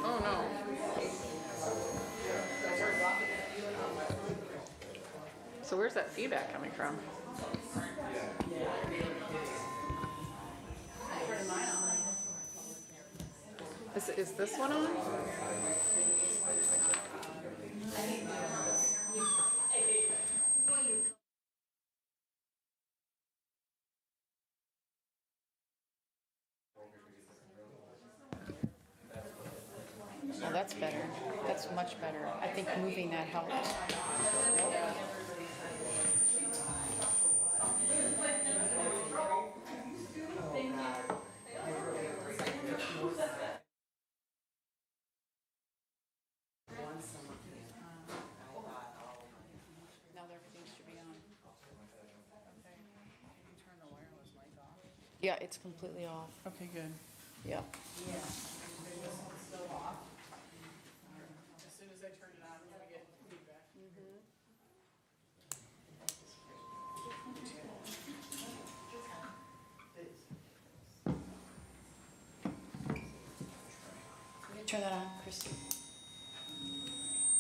Oh, no. So where's that feedback coming from? Is this one on? Oh, that's better. That's much better. I think moving that helped. Now everything should be on. Okay. You can turn the wireless mic off. Yeah, it's completely off. Okay, good. Yeah. Yeah. This one's still off. As soon as I turn it on, we're gonna get feedback. Turn that on, Christy.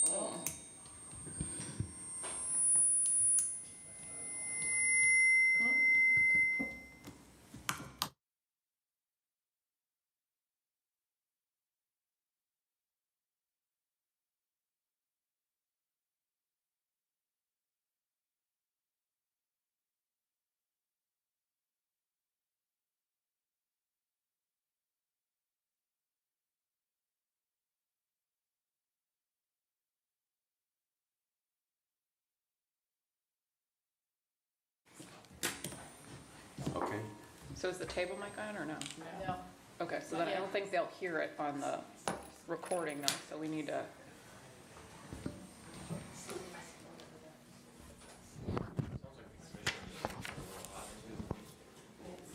Oh. Okay. So is the table mic on or no? No. Okay, so then I don't think they'll hear it on the recording though, so we need to.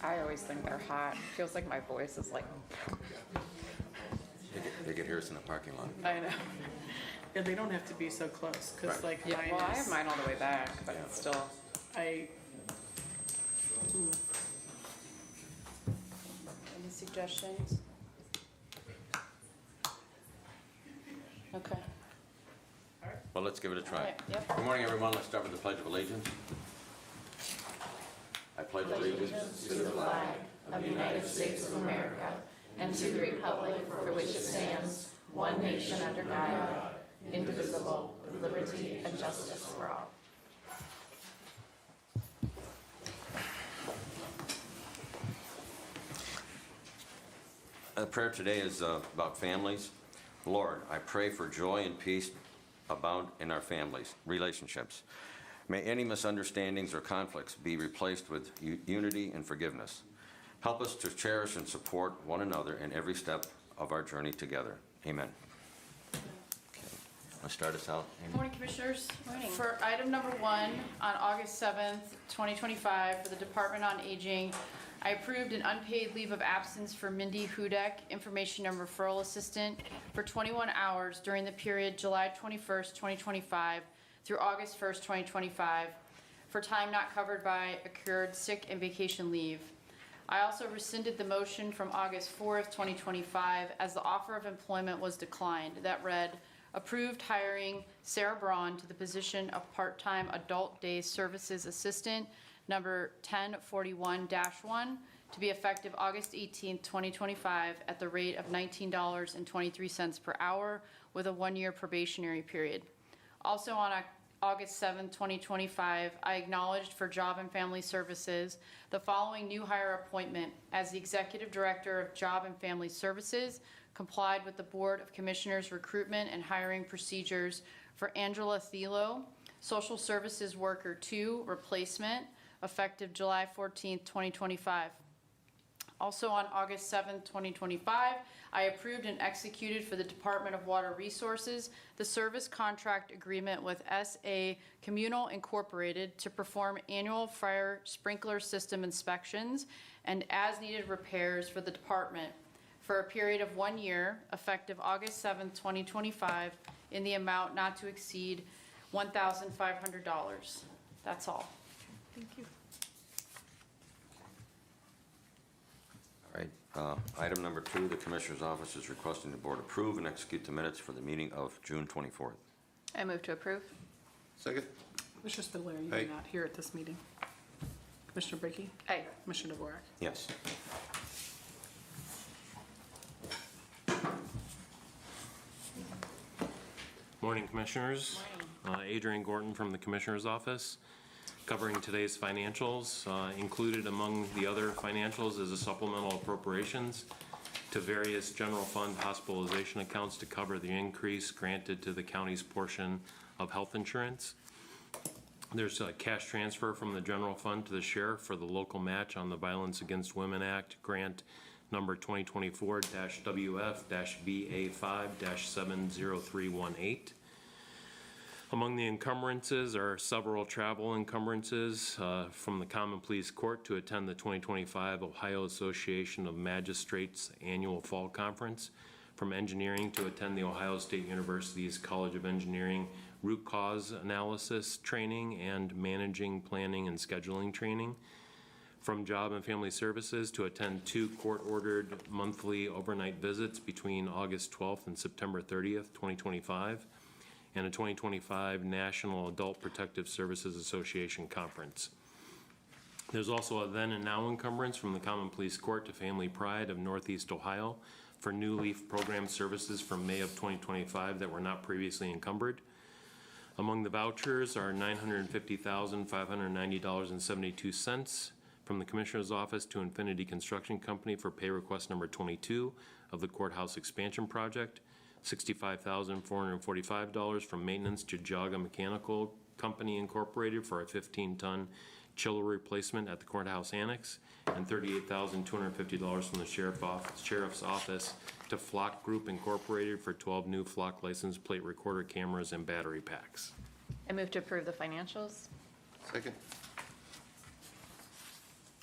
I always think they're hot. Feels like my voice is like, They could hear us in the parking lot. I know. Yeah, they don't have to be so close, cause Right. like Yeah, mine well, I have is, mine all the way back, but it's still. I, Any suggestions? Okay. Well, let's give it a All try. right, yep. Good morning, everyone. Let's start with the Pledge of Allegiance. I pledge allegiance to the flag of the United States of America and to the republic for which it stands, one nation under God, indivisible, with liberty and justice for all. The prayer today is about families. Lord, I pray for joy and peace abound in our families, relationships. May any misunderstandings or conflicts be replaced with unity and forgiveness. Help us to cherish and support one another in every step of our journey together. Amen. Okay. Let's start us out. Amy. Morning, Commissioners. Morning. For item number 1, on August 7th, 2025, for the Department on Aging, I approved an unpaid leave of absence for Mindy Hudek, Information and Referral Assistant, for 21 hours during the period July 21st, 2025 through August 1st, 2025, for time not covered by accrued sick and vacation leave. I also rescinded the motion from August 4th, 2025, as the offer of employment was declined. That read, approved hiring Sarah Braun to the position of part-time Adult Day Services Assistant, number 1041-1, to be effective August 18th, 2025, at the rate of $19.23 per hour with a 1-year probationary period. Also on August 7th, 2025, I acknowledged for Job and Family Services the following new hire appointment as the Executive Director of Job and Family Services, complied with the Board of Commissioners recruitment and hiring procedures for Angela Thilo, Social Services Worker 2, replacement, effective July 14th, 2025. Also on August 7th, 2025, I approved and executed for the Department of Water Resources the service contract agreement with SA Communal Incorporated to perform annual fire sprinkler system inspections and as-needed repairs for the department for a period of 1 year, effective August 7th, 2025, in the amount not to exceed $1,500. That's all. Thank you. All right. Item number 2, the Commissioner's Office is requesting the Board approve and execute the minutes for the meeting of June 24th. I move to approve. Second. Commissioner Spudler, you Aye. were not here at this meeting. Commissioner Brackey? Aye. Commissioner DeWark? Yes. Morning, Commissioners. Adrian Gorton from the Commissioner's Office, covering today's financials. Included among the other financials is a supplemental appropriations to various general fund hospitalization accounts to cover the increase granted to the county's portion of health insurance. There's a cash transfer from the general fund to the sheriff for the local match on the Violence Against Women Act grant number 2024-WF-BA5-70318. Among the encumbrances are several travel encumbrances from the Common Pleas Court to attend the 2025 Ohio Association of Magistrates Annual Fall Conference, from engineering to attend the Ohio State University's College of Engineering root cause analysis training and managing, planning, and scheduling training, from Job and Family Services to attend 2 court-ordered monthly overnight visits between August 12th and September 30th, 2025, and a 2025 National Adult Protective Services Association Conference. There's also a then and now encumbrance from the Common Pleas Court to Family Pride of Northeast Ohio for New Leaf program services from May of 2025 that were not previously encumbered. Among the vouchers are $950,590.72 from the Commissioner's Office to Infinity Construction Company for pay request number 22 of the courthouse expansion project, $65,445 from maintenance to Geauga Mechanical Company Incorporated for a 15-ton chiller replacement at the courthouse annex, and $38,250 from the Sheriff's Office to Flock Group Incorporated for 12 new Flock license plate recorder cameras and battery packs. I move to approve the financials. Second.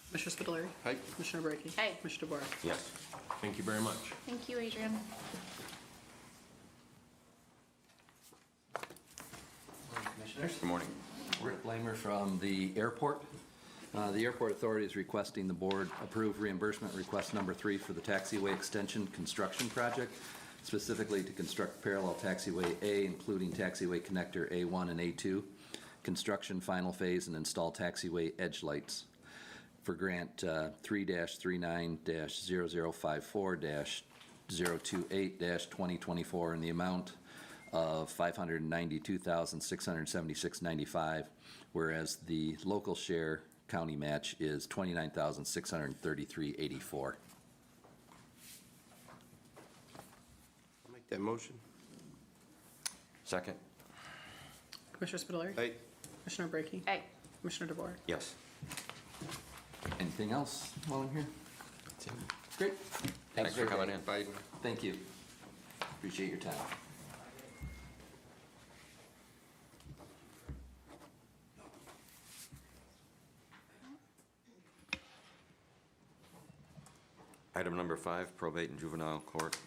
Commissioner Spudler? Aye. Commissioner Brackey? Aye. Commissioner DeWark? Yes. Thank you very much. Thank you, Adrian. Commissioners, Good morning. Rick Blamer from the airport. The Airport Authority is requesting the board approve reimbursement request number 3 for the taxiway extension construction project, specifically to construct parallel taxiway A, including taxiway connector A1 and A2, construction final phase, and install taxiway edge lights for grant 3-39-0054-028-2024 in the amount of $592,676.95, whereas the local share county match is $29,633.84. I'll make that motion. Second? Commissioner Spudler? Aye. Commissioner Brackey? Aye. Commissioner DeWark? Yes. Anything else while I'm here? Great. Thanks for coming in. Biden. Thank you. Appreciate your time. Item number 5, probate and juvenile court.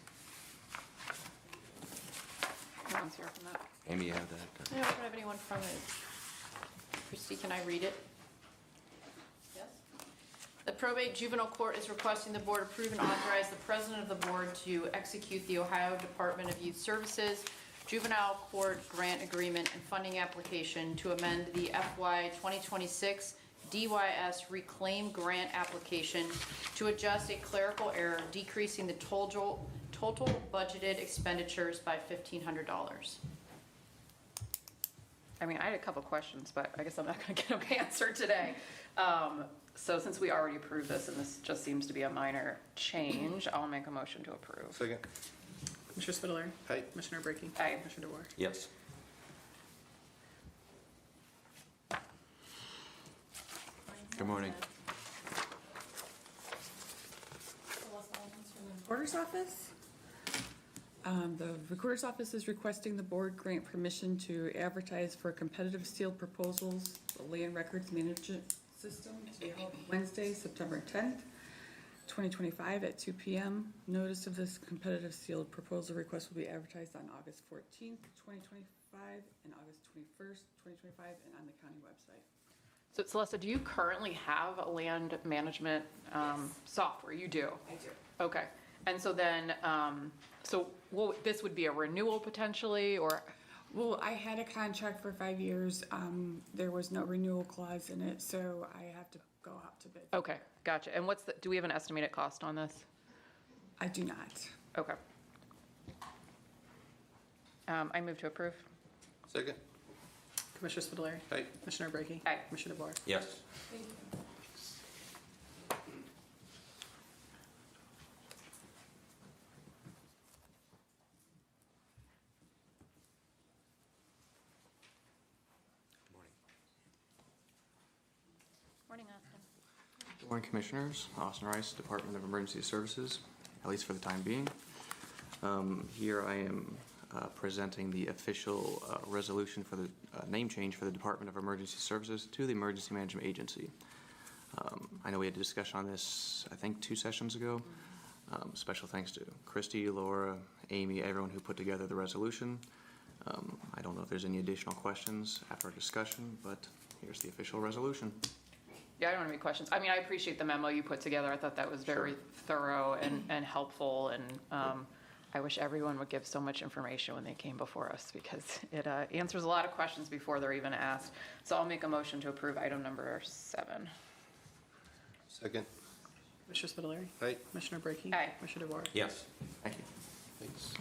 No one's here from that. Amy, you have that? I don't have anyone from it. Christie, can I read it? Yes. The probate juvenile court is requesting the board approve and authorize the president of the board to execute the Ohio Department of Youth Services juvenile court grant agreement and funding application to amend the FY 2026 DYS reclaim grant application to adjust a clerical error decreasing the total budgeted expenditures by $1,500. I mean, I had a couple questions, but I guess I'm not going to get them answered today. So since we already approved this, and this just seems to be a minor change, I'll make a motion to approve. Second. Commissioner Spudler? Aye. Commissioner Brackey? Aye. Commissioner DeWark? Yes. Good morning. Recorder's Office. The Recorder's Office is requesting the board grant permission to advertise for competitive sealed proposals, the land records management system, to be held Wednesday, September 10th, 2025 at 2 p.m. Notice of this competitive sealed proposal request will be advertised on August 14th, 2025, and August 21st, 2025, and on the county website. So Celeste, do you currently have a land management software? You do? I do. Okay. And so then, this would be a renewal potentially, or? Well, I had a contract for 5 years. There was no renewal clause in it, so I have to go out to bid. Okay, gotcha. And do we have an estimated cost on this? I do not. Okay. I move to approve. Second. Commissioner Spudler. Aye. Commissioner Brackey. Aye. Commissioner DeBoer. Yes. Morning, Austin. Good morning, Commissioners. Austin Rice, Department of Emergency Services, at least for the time being. Here I am presenting the official resolution for the name change for the Department of Emergency Services to the Emergency Management Agency. I know we had a discussion on this, I think, 2 sessions ago. Special thanks to Christy, Laura, Amy, everyone who put together the resolution. I don't know if there's any additional questions after our discussion, but here's the official resolution. Yeah, I don't have any questions. I mean, I appreciate the memo you put together. I thought that was very thorough and helpful, and I wish everyone would give so much information when they came before us, because it answers a lot of questions before they're even asked. So I'll make a motion to approve item number 7. Second. Commissioner Spudler. Aye. Commissioner Brackey. Aye. Commissioner DeBoer. Yes. Thank you. Thanks.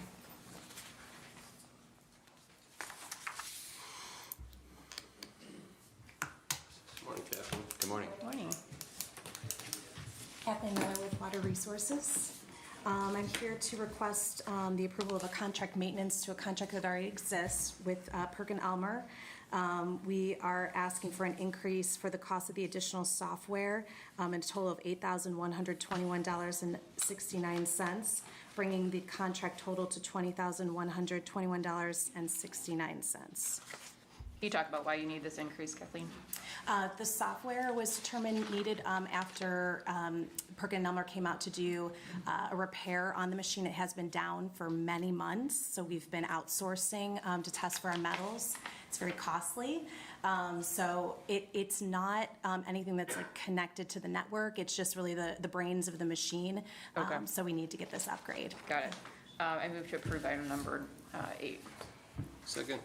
Good morning, Kathleen. Good morning. Morning. Kathleen Miller with Water Resources. I'm here to request the approval of a contract maintenance to a contract that already exists with Perkin-Elmer. We are asking for an increase for the cost of the additional software, in a total of $8,121.69, bringing the contract total to $20,121.69. Can you talk about why you need this increase, Kathleen? The software was determined needed after Perkin-Elmer came out to do a repair on the machine. It has been down for many months, so we've been outsourcing to test for our metals. It's very costly. So it's not anything that's like connected to the network. It's just really the brains of the machine. Okay. So we need to get this upgrade. Got it. I move to approve item number 8. Second.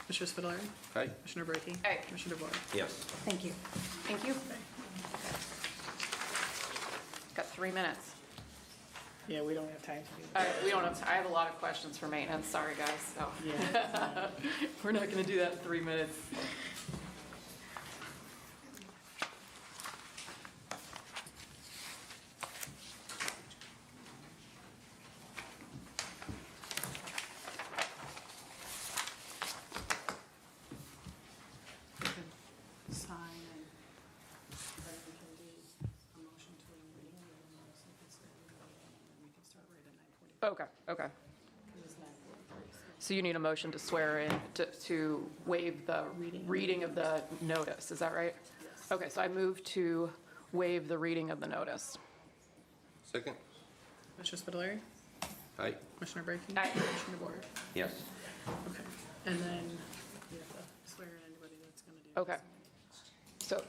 Commissioner Spudler. Aye. Commissioner Brackey. Aye. Commissioner DeBoer. Yes. Thank you. Thank you. Got 3 minutes. Yeah, we don't have time to do that. We don't have, I have a lot of questions for maintenance, sorry guys, so. Yeah. We're not gonna do that in 3 minutes. Sign and then we can do a motion to read and then also we can start right at 9:40. Okay, okay. It's 9:43, so- So you need a motion to swear in, to waive the reading of the notice, is that right? Yes. Okay, so I move to waive the reading of the notice. Second. Commissioner Spudler. Aye. Commissioner Brackey. Aye. Commissioner DeBoer. Yes. Okay. And then we have to swear in anybody that's gonna do. Okay. So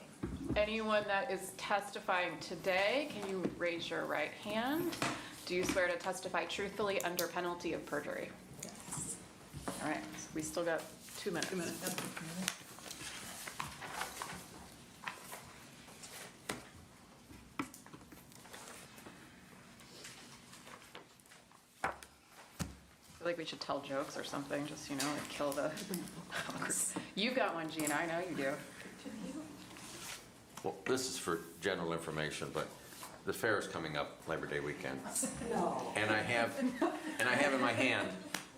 anyone that is testifying today, can you raise your right hand? Do you swear to testify truthfully under penalty of perjury? Yes. All right, we still got 2 minutes. 2 minutes. I feel like we should tell jokes or something, just, you know, like kill the. You've got one, Gina, I know you do. Well, this is for general information, but the fair is coming up Labor Day weekend. And I have in my hand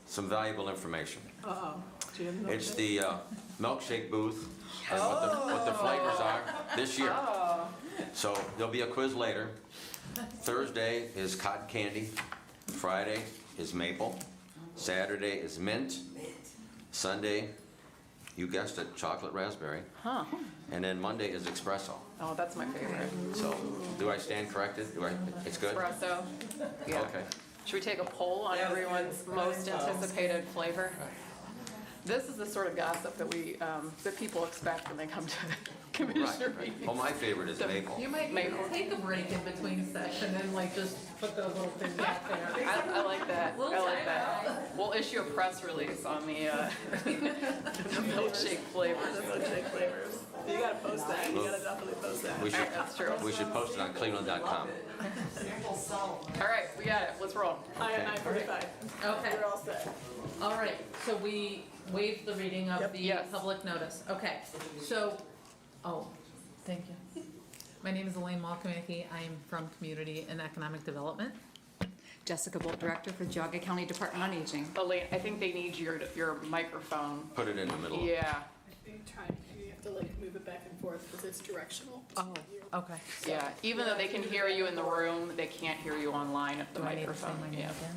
some valuable information. Uh-oh. Do you have no- It's the milkshake booth and what the flavors are this year. So there'll be a quiz later. Thursday is cotton candy. Friday is maple. Saturday is mint. Sunday, you guessed it, chocolate raspberry. Huh, And then Monday is espresso. oh, that's my favorite. So do I stand corrected? It's good? Espresso, yeah. Okay. Should we take a poll on everyone's most anticipated flavor? This is the sort of gossip that that people expect when they come to the commissioner Right, right. meetings. Well, my favorite is maple. You might take a break in between session and like just put the little thing back there. I like that, I like that. We'll issue a press release on the milkshake flavors. You gotta post that, you gotta definitely post that. We should, That's true. we should post it on cleveland.com. All right, we got it, let's roll. I at 9:45. Okay, We're all set. all right, so we waived the reading of the Yes. public notice. Okay, so, thank you. My name is Elaine Malkamaki. I'm from Community and Economic Development. Jessica Bolt, Director for Geauga County Department on Aging. Elaine, I think they need your microphone. Put it in the middle. Yeah, I think you have to like move it back and forth because it's directional. Okay. yeah, even though they can hear you in the room, they can't hear you online at the Do I need to say microphone. my name Yeah. again?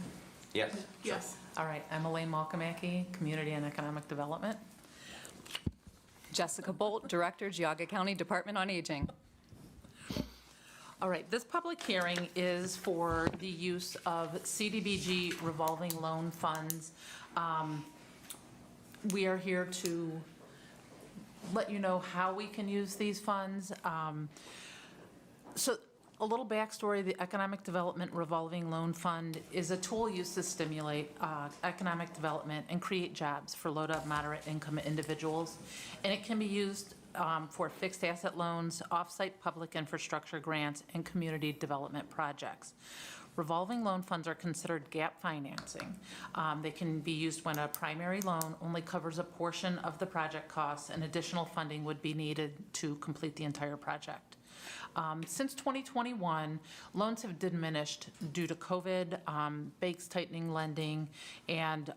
Yes. Yes. All right, I'm Elaine Malkamaki, Community and Economic Development. Jessica Bolt, Director, Geauga County Department on Aging. All right, this public hearing is for the use of CDBG revolving loan funds. We are here to let you know how we can use these funds. So a little backstory, the Economic Development Revolving Loan Fund is a tool used to stimulate economic development and create jobs for low to moderate income individuals. And it can be used for fixed asset loans, off-site public infrastructure grants, and community development projects. Revolving loan funds are considered gap financing. They can be used when a primary loan only covers a portion of the project costs and additional funding would be needed to complete the entire project. Since 2021, loans have diminished due to COVID, banks tightening lending, and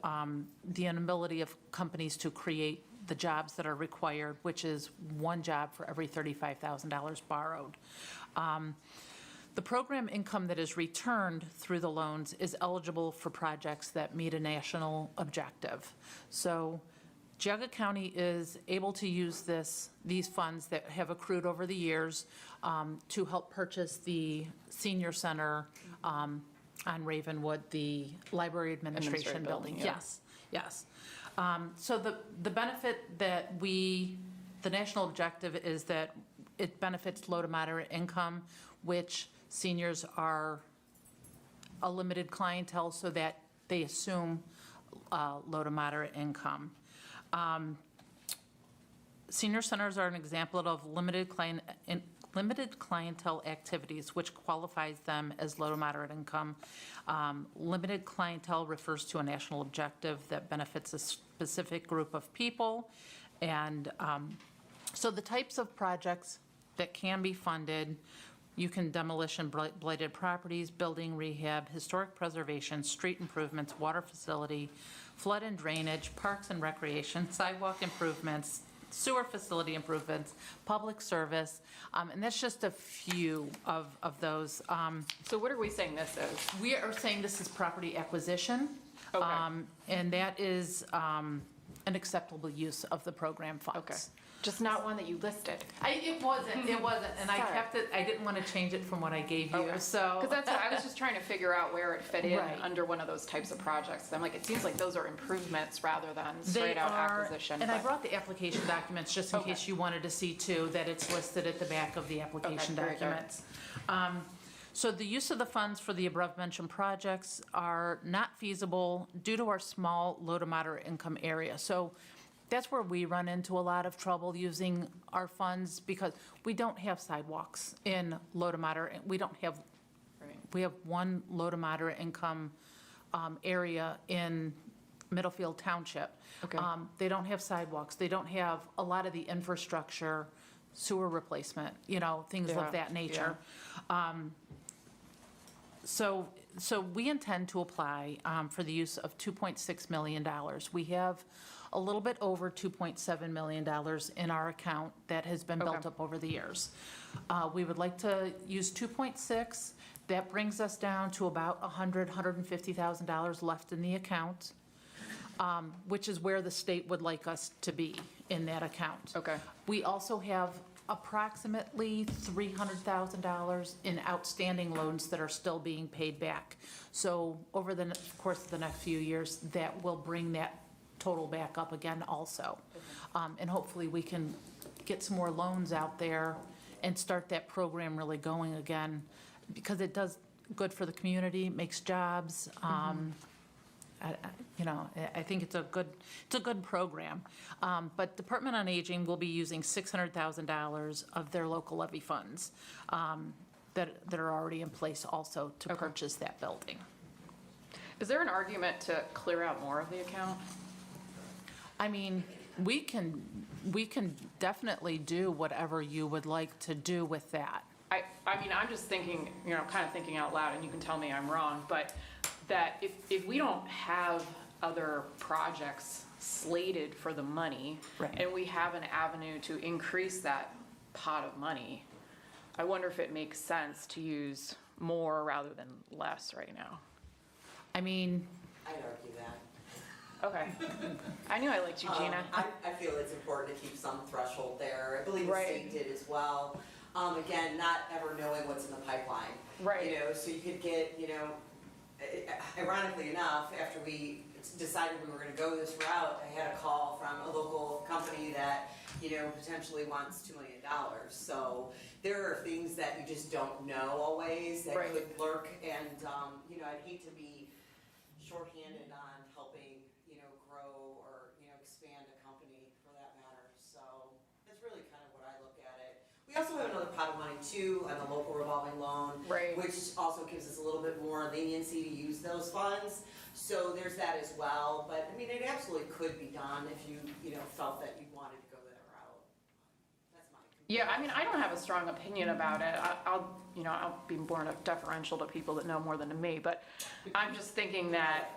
the inability of companies to create the jobs that are required, which is one job for every $35,000 borrowed. The program income that is returned through the loans is eligible for projects that meet a national objective. So Geauga County is able to use these funds that have accrued over the years to help purchase the senior center on Ravenwood, the library administration building. yeah. Yes. So the benefit that the national objective is that it benefits low to moderate income, which seniors are a limited clientele, so that they assume low to moderate income. Senior centers are an example of limited clientele activities, which qualifies them as low to moderate income. Limited clientele refers to a national objective that benefits a specific group of people. And so the types of projects that can be funded, you can demolition blighted properties, building rehab, historic preservation, street improvements, water facility, flood and drainage, parks and recreation, sidewalk improvements, sewer facility improvements, public service, and that's just a few of those. So what are we saying this is? We are saying this is property acquisition. Okay. And that is an acceptable use of the program funds. Okay, just not one that you listed. It wasn't, and I Sorry. kept it, I didn't want to change it from what I gave you, so. Because that's what I was just trying to figure out where it fit in Right. under one of those types of projects. I'm like, it seems like those are improvements rather than They straight out are- acquisition. And I but- brought the application documents, just in Okay. case you wanted to see too, that it's listed at the back of the application very good. documents. So the use of the funds for the above-mentioned projects are not feasible due to our small, low to moderate income area. So that's where we run into a lot of trouble using our funds, because we don't have sidewalks in low to moderate, we don't have, Right. we have one low to moderate income area in Middlefield Township. Okay. They don't have sidewalks, they don't have a lot of the infrastructure, sewer replacement, things Yeah, of that nature. So we intend to apply for the use of $2.6 million. We have a little bit over $2.7 million in our account that has been built Okay. up over the years. We would like to use 2.6. That brings us down to about $150,000 left in the account, which is where the state would like us to be in that account. Okay. We also have approximately $300,000 in outstanding loans that are still being paid back. So over the course of the next few years, that will bring that total back up again also. And hopefully we can get some more loans out there and start that program really going again, because it does good for the community, makes jobs. I think it's a good program. But Department on Aging will be using $600,000 of their local levy funds that are already in place also to purchase that building. Is there an argument to clear out more of the account? I mean, we can definitely do whatever you would like to do with that. I mean, I'm just thinking, kind of thinking out loud, and you can tell me I'm wrong, but that if we don't have other projects slated for the money, Right. and we have an avenue to increase that pot of money, I wonder if it makes sense to use more rather than less right now. I mean, I'd argue that. Okay. I knew I liked you, Gina. I feel it's important to keep some threshold there. I believe the Right. state did as well. Again, not ever knowing what's in the pipeline. Right. So you could get, ironically enough, after we decided we were gonna go this route, I had a call from a local company that, potentially wants $2 million. So there are things that you just don't know always that Right. could lurk, and, I'd hate to be shorthanded on helping, grow or, expand a company for that matter. So that's really kind of what I look at it. We also have another pot of money too, on the local revolving loan. Right. Which also gives us a little bit more leniency to use those funds. So there's that as well. But I mean, it absolutely could be done if you, felt that you wanted to go that route. That's my opinion. Yeah, I mean, I don't have a strong opinion about it. I'll be more deferential to people that know more than me, but I'm just thinking that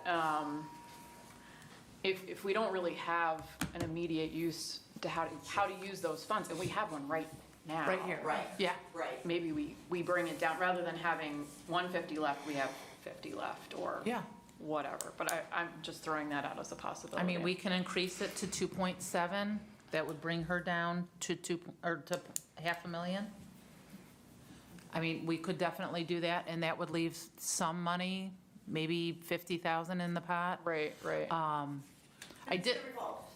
if we don't really have an immediate use to how to use those funds, and we have one right now. right here. Right. Yeah. Right. Maybe we bring it down, rather than having 150 left, we have 50 left, or Yeah. whatever. But I'm just throwing that out as a possibility. I mean, we can increase it to 2.7. That would bring her down to to $500,000. I mean, we could definitely do that, and that would leave some money, maybe 50,000 in the pot. Right. I did.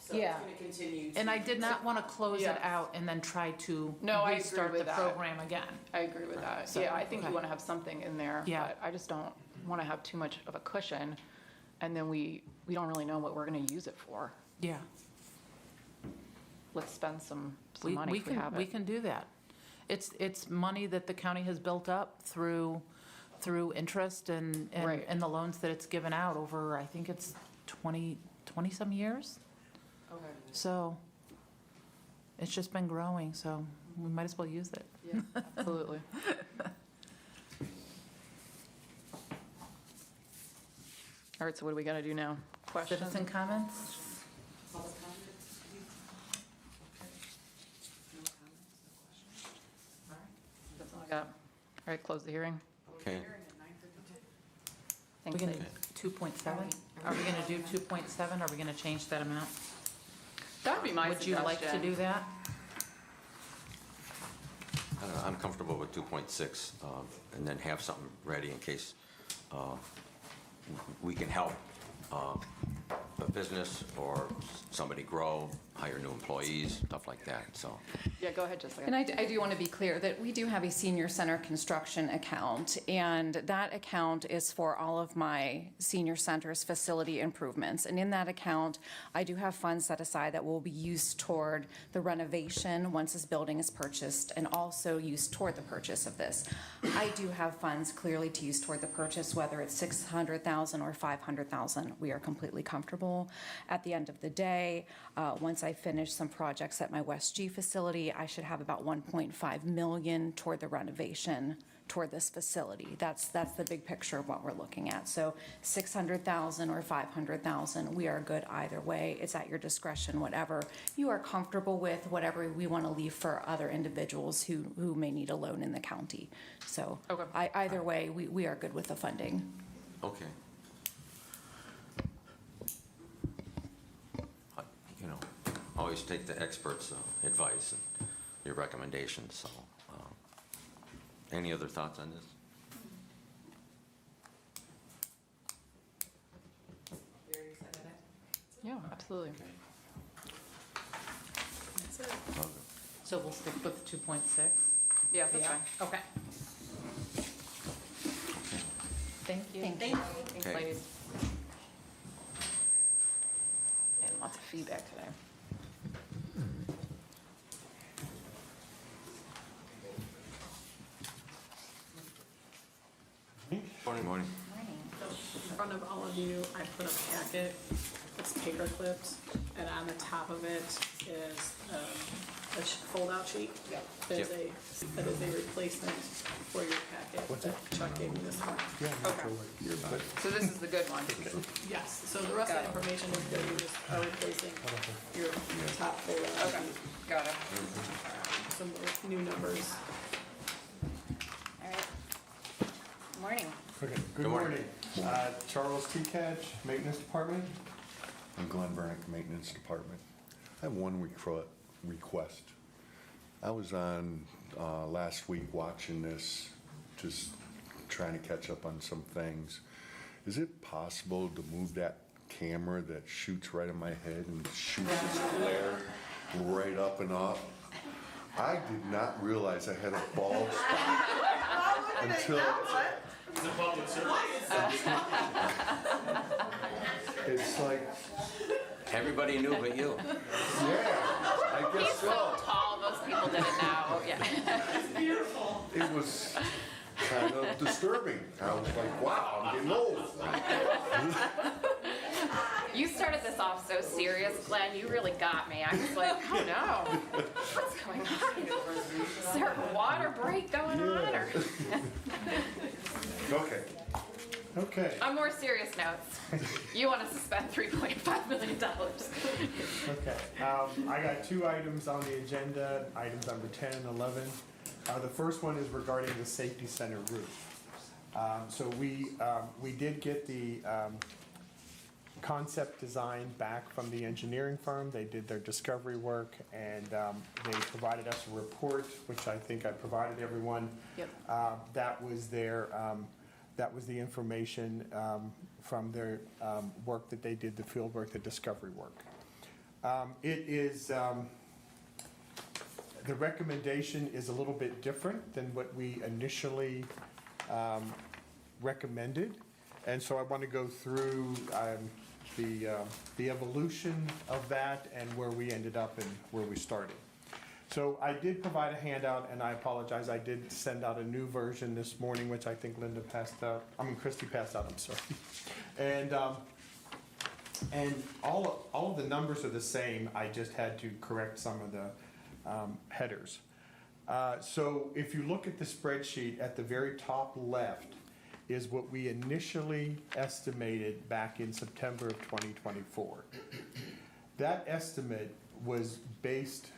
So Yeah. it's gonna continue to. And I did not want to close it Yes. out and then try to No, I agree restart with the that. program again. I agree with that. So, Yeah, I think you okay. want to have something in there. Yeah. But I just don't want to have too much of a cushion, and then we don't really know what we're going to use it for. Yeah. Let's spend some money if we have it. We can do that. It's money that the county has built up through interest and Right. the loans that it's given out over, I think it's 20-some years. Okay. So it's just been growing, so we might as well use it. Yeah, absolutely. All right, so what do we got to do now? Questions? Citizen comments? Public comments? No comments, no questions. That's all I got. All right, close the hearing. Okay. Hearing at 9:52. Thanks, We're gonna, Lee. 2.7? Are we gonna do 2.7? Are we gonna change that amount? That'd be my Would you like to suggestion. do that? I don't know, I'm comfortable with 2.6, and then have something ready in case we can help a business or somebody grow, hire new employees, stuff like that, so. Yeah, go ahead, Jessica. And I do want to be clear that we do have a senior center construction account, and that account is for all of my senior centers facility improvements. And in that account, I do have funds set aside that will be used toward the renovation once this building is purchased, and also used toward the purchase of this. I do have funds clearly to use toward the purchase, whether it's $600,000 or $500,000. We are completely comfortable. At the end of the day, once I finish some projects at my West G facility, I should have about $1.5 million toward the renovation toward this facility. That's the big picture of what we're looking at. So $600,000 or $500,000, we are good either way. It's at your discretion, whatever you are comfortable with, whatever we want to leave for other individuals who may need a loan in the county. So Okay. either way, we are good with the funding. Okay. Always take the experts' advice and your recommendations, so. Any other thoughts on this? We already said it. Yeah, absolutely. That's it. So we'll stick with 2.6? Yeah, that's fine. Okay. Thank you. Thank you. Thanks, Okay. ladies. And lots of feedback today. Morning. In front of all of you, I put a packet, it's paper clips, and on the top of it is a fold-out sheet. That is that is a replacement for your packet that Chuck gave me this morning. Okay. So this is the good one. Yes, so the rest of the information is that you just are replacing your top fold-out Okay, sheet. got it. Some new numbers. All right. Morning. Okay, Good good morning. morning. Charles Teakatch, Maintenance Department. I'm Glenn Bernick, Maintenance Department. I have one request. I was on last week watching this, just trying to catch up on some things. Is it possible to move that camera that shoots right in my head and shoots this glare right up and up? I did not realize I had a bald spot until... It's like, Everybody knew but you. yeah, I He's guess so so. tall, most people didn't know. Yeah. It was kind of disturbing. I was like, wow, I'm getting old. You started this off so serious, Glenn. You really got me. I was like, oh no, what's going on? Is there a water break going on? Or Okay. Okay. on more serious notes, you want us to spend $3.5 million. Okay. I got two items on the agenda, items number 10 and 11. The first one is regarding the safety center roof. So we did get the concept design back from the engineering firm. They did their discovery work, and they provided us a report, which I think I provided everyone. Yep. That was the information from their work that they did, the field work, the discovery work. It is, the recommendation is a little bit different than what we initially recommended. And so I want to go through the evolution of that and where we ended up and where we started. So I did provide a handout, and I apologize, I did send out a new version this morning, which I think Christy passed out, I'm sorry. And all of the numbers are the same, I just had to correct some of the headers. So if you look at the spreadsheet, at the very top left is what we initially estimated back in September of 2024. That estimate was based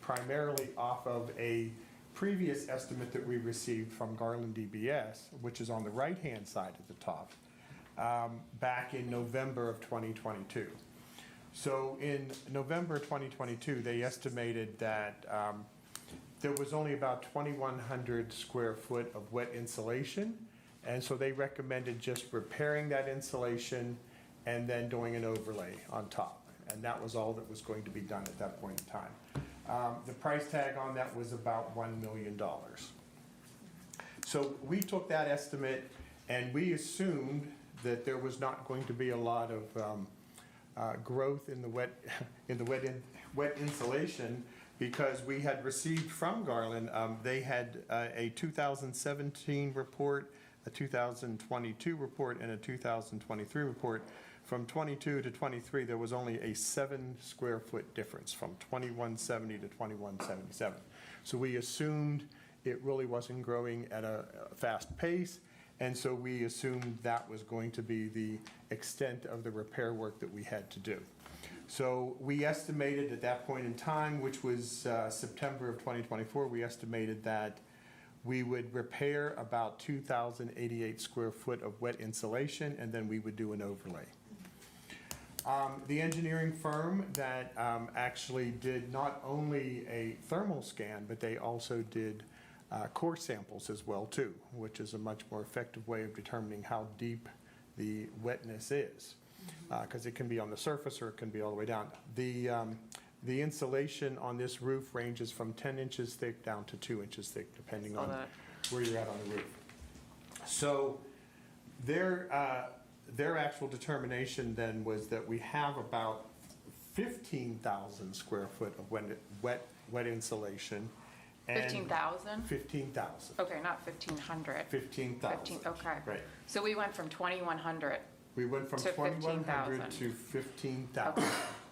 primarily off of a previous estimate that we received from Garland DBS, which is on the right-hand side at the top, back in November of 2022. So in November 2022, they estimated that there was only about 2,100 square foot of wet insulation, and so they recommended just repairing that insulation and then doing an overlay on top. And that was all that was going to be done at that point in time. The price tag on that was about $1 million. So we took that estimate and we assumed that there was not going to be a lot of growth in the wet insulation, because we had received from Garland, they had a 2017 report, a 2022 report, and a 2023 report. From 22 to 23, there was only a 7 square foot difference from 2170 to 2177. So we assumed it really wasn't growing at a fast pace, and so we assumed that was going to be the extent of the repair work that we had to do. So we estimated at that point in time, which was September of 2024, we estimated that we would repair about 2,088 square foot of wet insulation, and then we would do an overlay. The engineering firm that actually did not only a thermal scan, but they also did core samples as well too, which is a much more effective way of determining how deep the wetness is. because it can be on the surface or it can be all the way down. The insulation on this roof ranges from 10 inches thick down to 2 inches thick, depending on where you're at on the roof. So their actual determination then was that we have about 15,000 square foot of wet insulation. and 15,000? 15,000. Okay, not 1,500. 15,000. Okay. Right. So we went from 2,100. We went from To 2,100 15,000. to 15,000,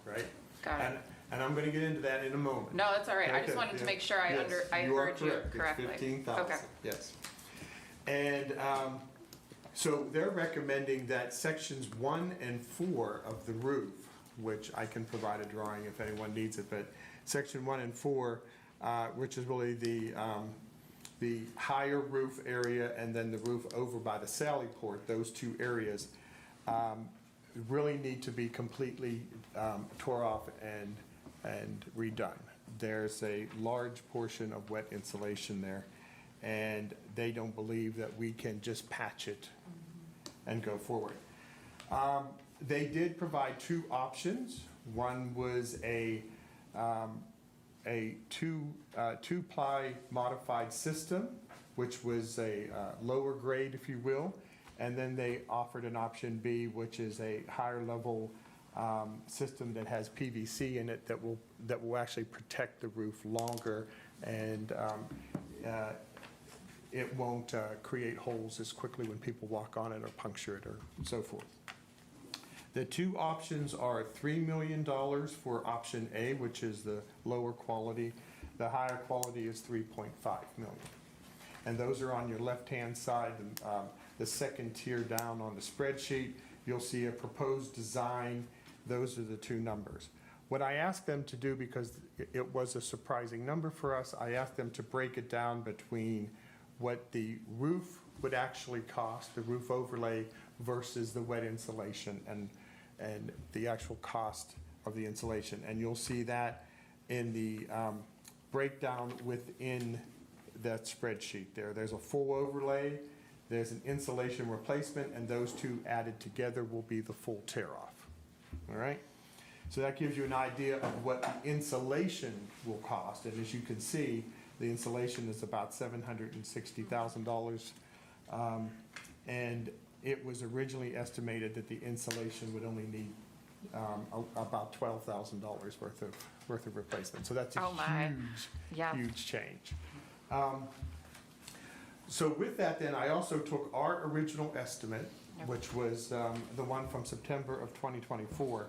right? Got it. And I'm going to get into that in a moment. No, that's all right. I just Okay, wanted to yeah. make sure I Yes, heard you are correct. correctly. It's 15,000, Okay. yes. And so they're recommending that sections 1 and 4 of the roof, which I can provide a drawing if anyone needs it, but section 1 and 4, which is really the higher roof area and then the roof over by the sally port, those two areas, really need to be completely tore off and redone. There's a large portion of wet insulation there, and they don't believe that we can just patch it and go forward. They did provide two options. One was a two-ply modified system, which was a lower grade, if you will. And then they offered an option B, which is a higher level system that has PVC in it that will actually protect the roof longer, and it won't create holes as quickly when people walk on it or puncture it or so forth. The two options are $3 million for option A, which is the lower quality. The higher quality is $3.5 million. And those are on your left-hand side. The second tier down on the spreadsheet, you'll see a proposed design. Those are the two numbers. What I asked them to do, because it was a surprising number for us, I asked them to break it down between what the roof would actually cost, the roof overlay, versus the wet insulation and the actual cost of the insulation. And you'll see that in the breakdown within that spreadsheet there. There's a full overlay, there's an insulation replacement, and those two added together will be the full tear-off. All right? So that gives you an idea of what the insulation will cost. And as you can see, the insulation is about $760,000. And it was originally estimated that the insulation would only need about $12,000 worth of replacement. So that's a huge change. So with that then, I also took our original estimate, which was the one from September of 2024.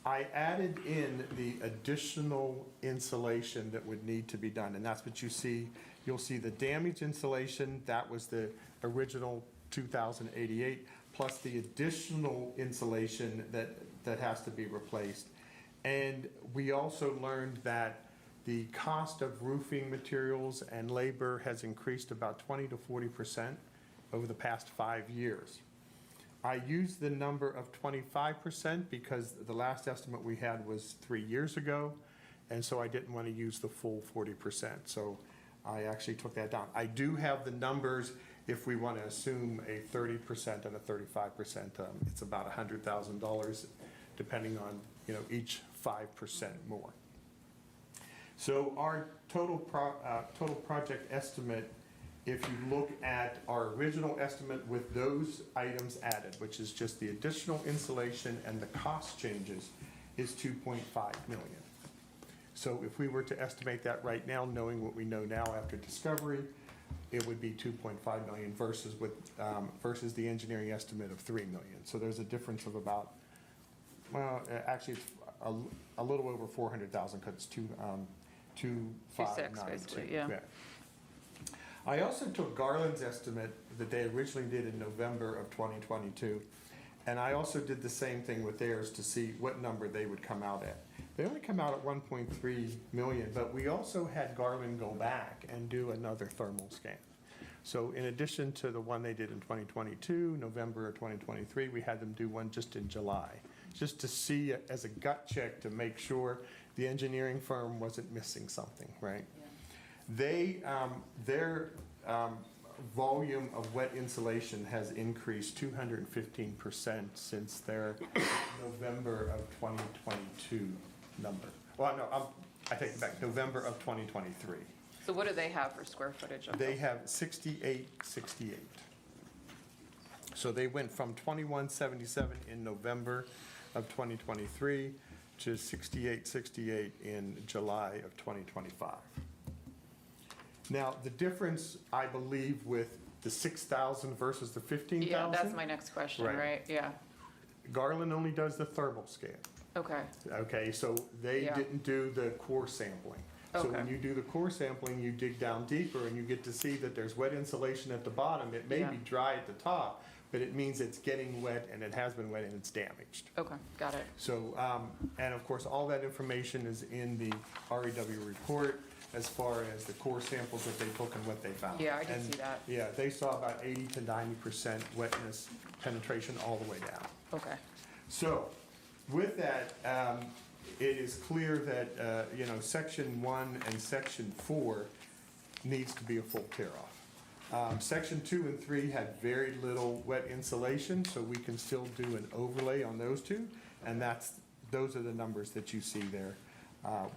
I added in the additional insulation that would need to be done, and that's what you see. You'll see the damaged insulation, that was the original 2,088, plus the additional insulation that has to be replaced. And we also learned that the cost of roofing materials and labor has increased about 20 to 40% over the past 5 years. I used the number of 25% because the last estimate we had was 3 years ago, and so I didn't want to use the full 40%. So I actually took that down. I do have the numbers if we want to assume a 30% and a 35%. It's about $100,000 depending on each 5% more. So our total project estimate, if you look at our original estimate with those items added, which is just the additional insulation and the cost changes, is $2.5 million. So if we were to estimate that right now, knowing what we know now after discovery, it would be $2.5 million versus the engineering estimate of $3 million. So there's a difference of about, well, actually it's a little over 400,000 because it's 2,592. Basically, yeah. I also took Garland's estimate that they originally did in November of 2022, and I also did the same thing with theirs to see what number they would come out at. They only come out at 1.3 million, but we also had Garland go back and do another thermal scan. So in addition to the one they did in 2022, November of 2023, we had them do one just in July, just to see as a gut check to make sure the engineering firm wasn't missing something, right? Yeah. Their volume of wet insulation has increased 215% since their November of 2022 number. Well, no, I take it back, November of 2023. So what do they have for square footage of They them? have 6868. So they went from 2177 in November of 2023 to 6868 in July of 2025. Now, the difference, I believe, with the 6,000 versus the 15,000. Yeah, that's my next question, Right. right? Yeah, Garland only does the thermal scan. okay, Okay, so they Yeah. didn't do the core sampling. So when Okay. you do the core sampling, you dig down deeper and you get to see that there's wet insulation at the bottom. It may Yeah. be dry at the top, but it means it's getting wet and it has been wet and it's damaged. okay, got it. So, and of course, all that information is in the REW report as far as the core samples that they took and what they found. Yeah, I did And, see that. Yeah, they saw about 80 to 90% wetness penetration all the way down. Okay, So, with that, it is clear that, Section 1 and Section 4 needs to be a full tear-off. Section 2 and 3 had very little wet insulation, so we can still do an overlay on those two, and those are the numbers that you see there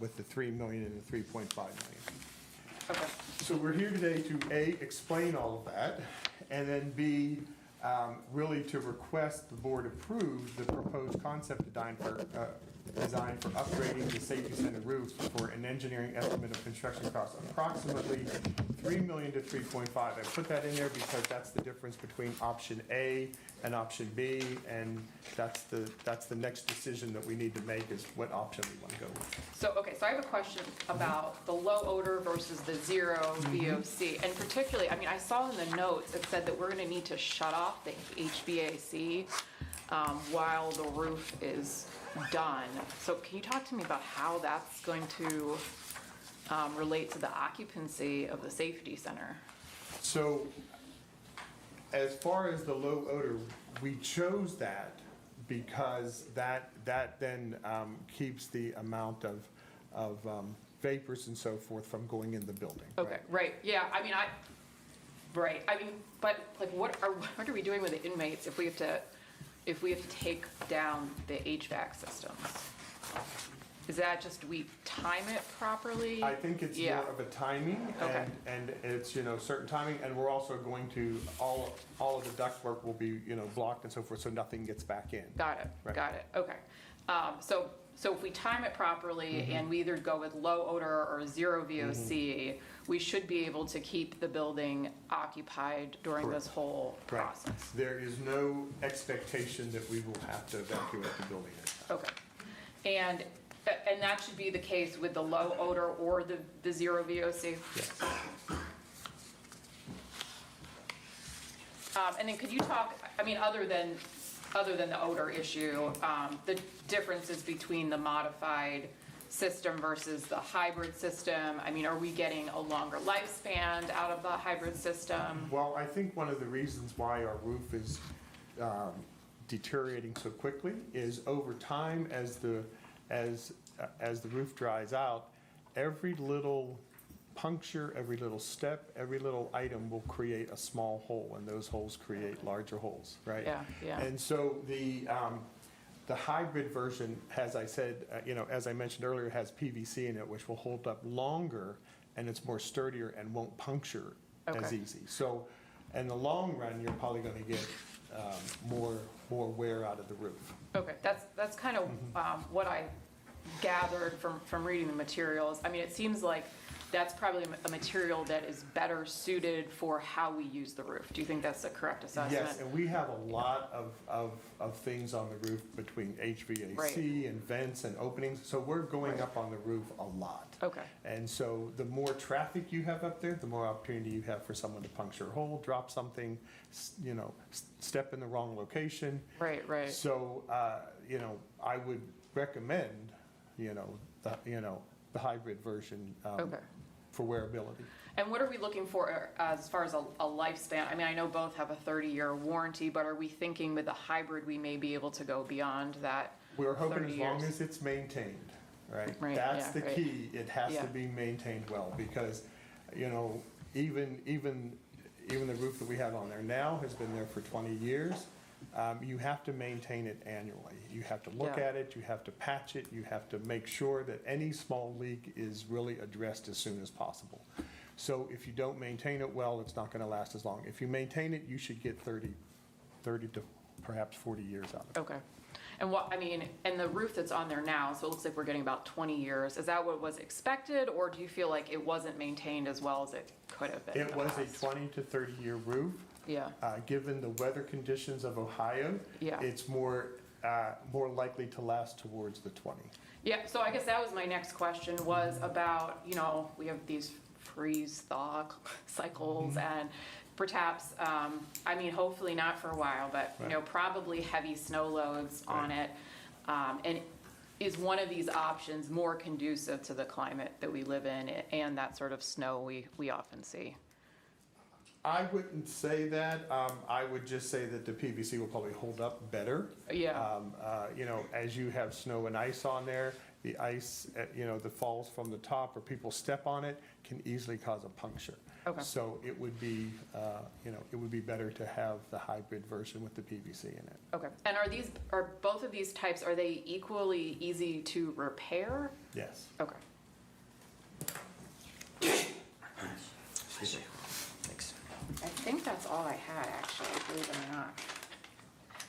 with the 3 million and the 3.5 million. okay. So we're here today to A, explain all of that, and then B, really to request the board approve the proposed concept design for upgrading the safety center roof for an engineering estimate of construction costs approximately 3 million to 3.5. I put that in there because that's the difference between option A and option B, and that's the next decision that we need to make is what option we want to go with. So, okay, so I have a question about the low odor versus the zero VOC. And particularly, I mean, I saw in the notes, it said that we're gonna need to shut off the HVAC while the roof is done. So can you talk to me about how that's going to relate to the occupancy of the safety center? So, as far as the low odor, we chose that because that then keeps the amount of vapors and so forth from going in the building. Okay, right, yeah, I mean, but like, what are we doing with the inmates if we have to take down the HVAC systems? Is that just we time it properly? I think it's Yeah. more of a timing, Okay. and it's, certain timing, and we're also going to, all of the ductwork will be, blocked and so forth, so nothing gets back in. Got it, Right. got it, okay. So if we time it properly and we either go with low odor or zero VOC, we should be able to keep the building occupied during this whole Right. process. There is no expectation that we will have to evacuate the building. Okay. And that should be the case with the low odor or the zero VOC? Yes. And then could you talk, I mean, other than the odor issue, the differences between the modified system versus the hybrid system? I mean, are we getting a longer lifespan out of the hybrid system? Well, I think one of the reasons why our roof is deteriorating so quickly is over time, as the roof dries out, every little puncture, every little step, every little item will create a small hole, and those holes create larger holes, right? Yeah, yeah. And so the hybrid version, as I said, as I mentioned earlier, has PVC in it, which will hold up longer, and it's more sturdier and won't puncture as Okay. easy. So in the long run, you're probably going to get more wear out of the roof. Okay, that's kind of what I gathered from reading the materials. I mean, it seems like that's probably a material that is better suited for how we use the roof. Do you think that's the correct assessment? Yes, and we have a lot of things on the roof between HVAC Right. and vents and openings, so we're going up on the roof a lot. Okay, And so the more traffic you have up there, the more opportunity you have for someone to puncture a hole, drop something, step in the wrong location. right. So, I would recommend, the hybrid version Okay. for wearability. And what are we looking for as far as a lifespan? I mean, I know both have a 30-year warranty, but are we thinking with the hybrid, we may be able to go beyond that? We're hoping 30 as long years. as it's maintained, right? Right, That's yeah, the right. key. It has Yeah. to be maintained well, because, even even the roof that we have on there now has been there for 20 years. You have to maintain it annually. You have to look Yeah. at it, you have to patch it, you have to make sure that any small leak is really addressed as soon as possible. So if you don't maintain it well, it's not gonna last as long. If you maintain it, you should get 30 to perhaps 40 years out of it. Okay. And what, I mean, and the roof that's on there now, so it looks like we're getting about 20 years. Is that what was expected, or do you feel like it wasn't maintained as well as it could have been? in It the was a past? 20 to 30-year roof. Yeah. Given the weather conditions of Ohio, Yeah. it's more likely to last towards the 20. Yeah, so I guess that was my next question, was about, you know, we have these freeze-thaw cycles, and perhaps, I mean, hopefully not for a while, but, you know, probably heavy snow loads on it. And is one of these options more conducive to the climate that we live in and that sort of snow we often see? I wouldn't say that. I would just say that the PVC will probably hold up better. Yeah. You know, as you have snow and ice on there, the ice, you know, that falls from the top or people step on it can easily cause a puncture. Okay. So it would be, you know, it would be better to have the hybrid version with the PVC in it. Okay. And are both of these types, are they equally easy to repair? Yes. Okay. Excuse me. Thanks. I think that's all I had, actually, believe it or not.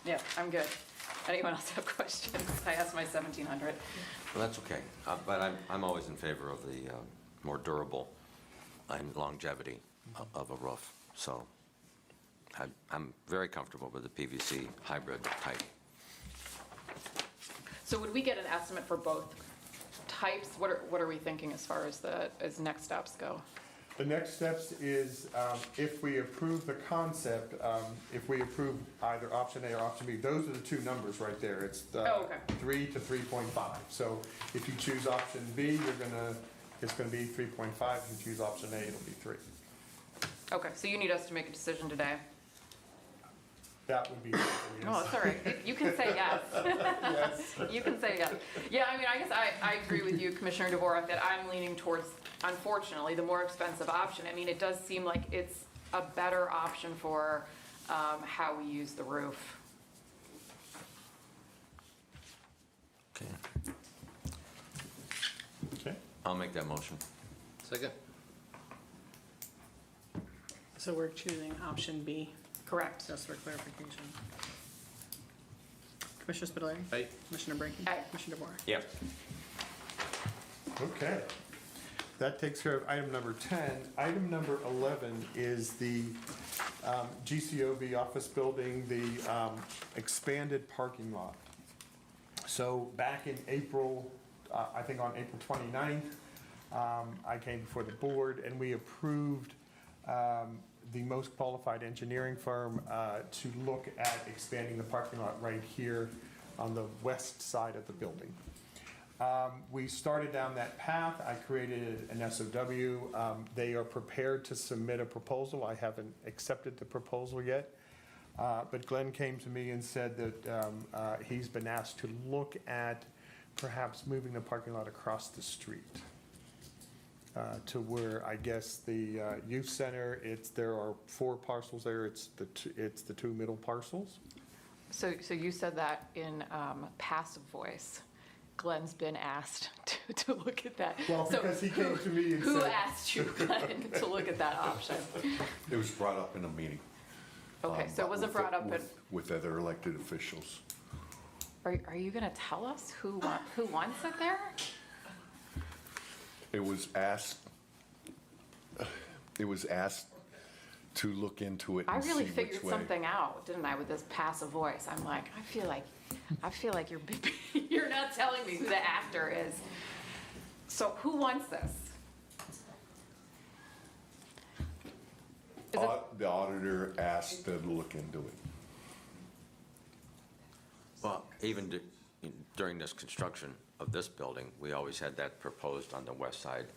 Yeah, I'm good. Anyone else have questions? I asked my 1,700. Well, that's okay, but I'm always in favor of the more durable and longevity of a roof, so I'm very comfortable with the PVC hybrid type. So would we get an estimate for both types? What are we thinking as far as next steps go? The next steps is, if we approve the concept, if we approve either option A or option B, those are the two numbers right there. It's Oh, okay. 3 to 3.5. So if you choose option B, it's gonna be 3.5. If you choose option A, it'll be 3. Okay, so you need us to make a decision today? That would be, yes. Oh, it's all right. You can say yes. Yes. You can say yes. Yeah, I mean, I guess I agree with you, Commissioner Dvorak, that I'm leaning towards, unfortunately, the more expensive option. I mean, it does seem like it's a better option for how we use the roof. Okay. Okay. I'll make that motion. Second? So we're choosing option B, Correct. just for clarification. Commissioner Spudler. Aye. Commissioner Brinkley. Aye. Commissioner DeBoer. Yep. Okay. That takes care of item number 10. Item number 11 is the GCOB office building, the expanded parking lot. So back in April, I think on April 29th, I came before the board and we approved the most qualified engineering firm to look at expanding the parking lot right here on the west side of the building. We started down that path. I created an SOW. They are prepared to submit a proposal. I haven't accepted the proposal yet. But Glenn came to me and said that he's been asked to look at perhaps moving the parking lot across the street to where I guess the youth center, there are 4 parcels there. It's the 2 middle parcels. So you said that in passive voice. Glenn's been asked to look at that. Well, So because he came to me and Who said. asked you, Glenn, to look at that option? It was brought up in a meeting. Okay, so it wasn't brought up at, With other elected officials. are you gonna tell us who wants it there? It was asked to look into it I and see really which figured way. something out, didn't I, with this passive voice? I'm like, I feel like you're not telling me who the actor is. So who wants this? Is it- The auditor asked them to look into it. Well, even during this construction of this building, we always had that proposed on the west side,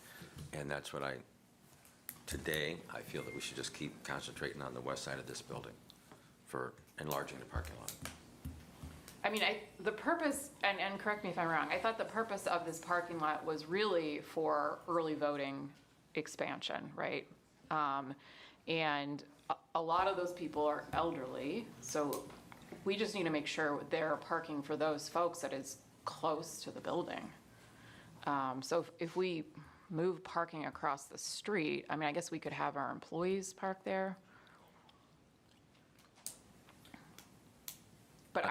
and that's what today, I feel that we should just keep concentrating on the west side of this building for enlarging the parking lot. I mean, the purpose, and correct me if I'm wrong, I thought the purpose of this parking lot was really for early voting expansion, right? And a lot of those people are elderly, so we just need to make sure they're parking for those folks that is close to the building. So if we move parking across the street, I mean, I guess we could have our employees park there. But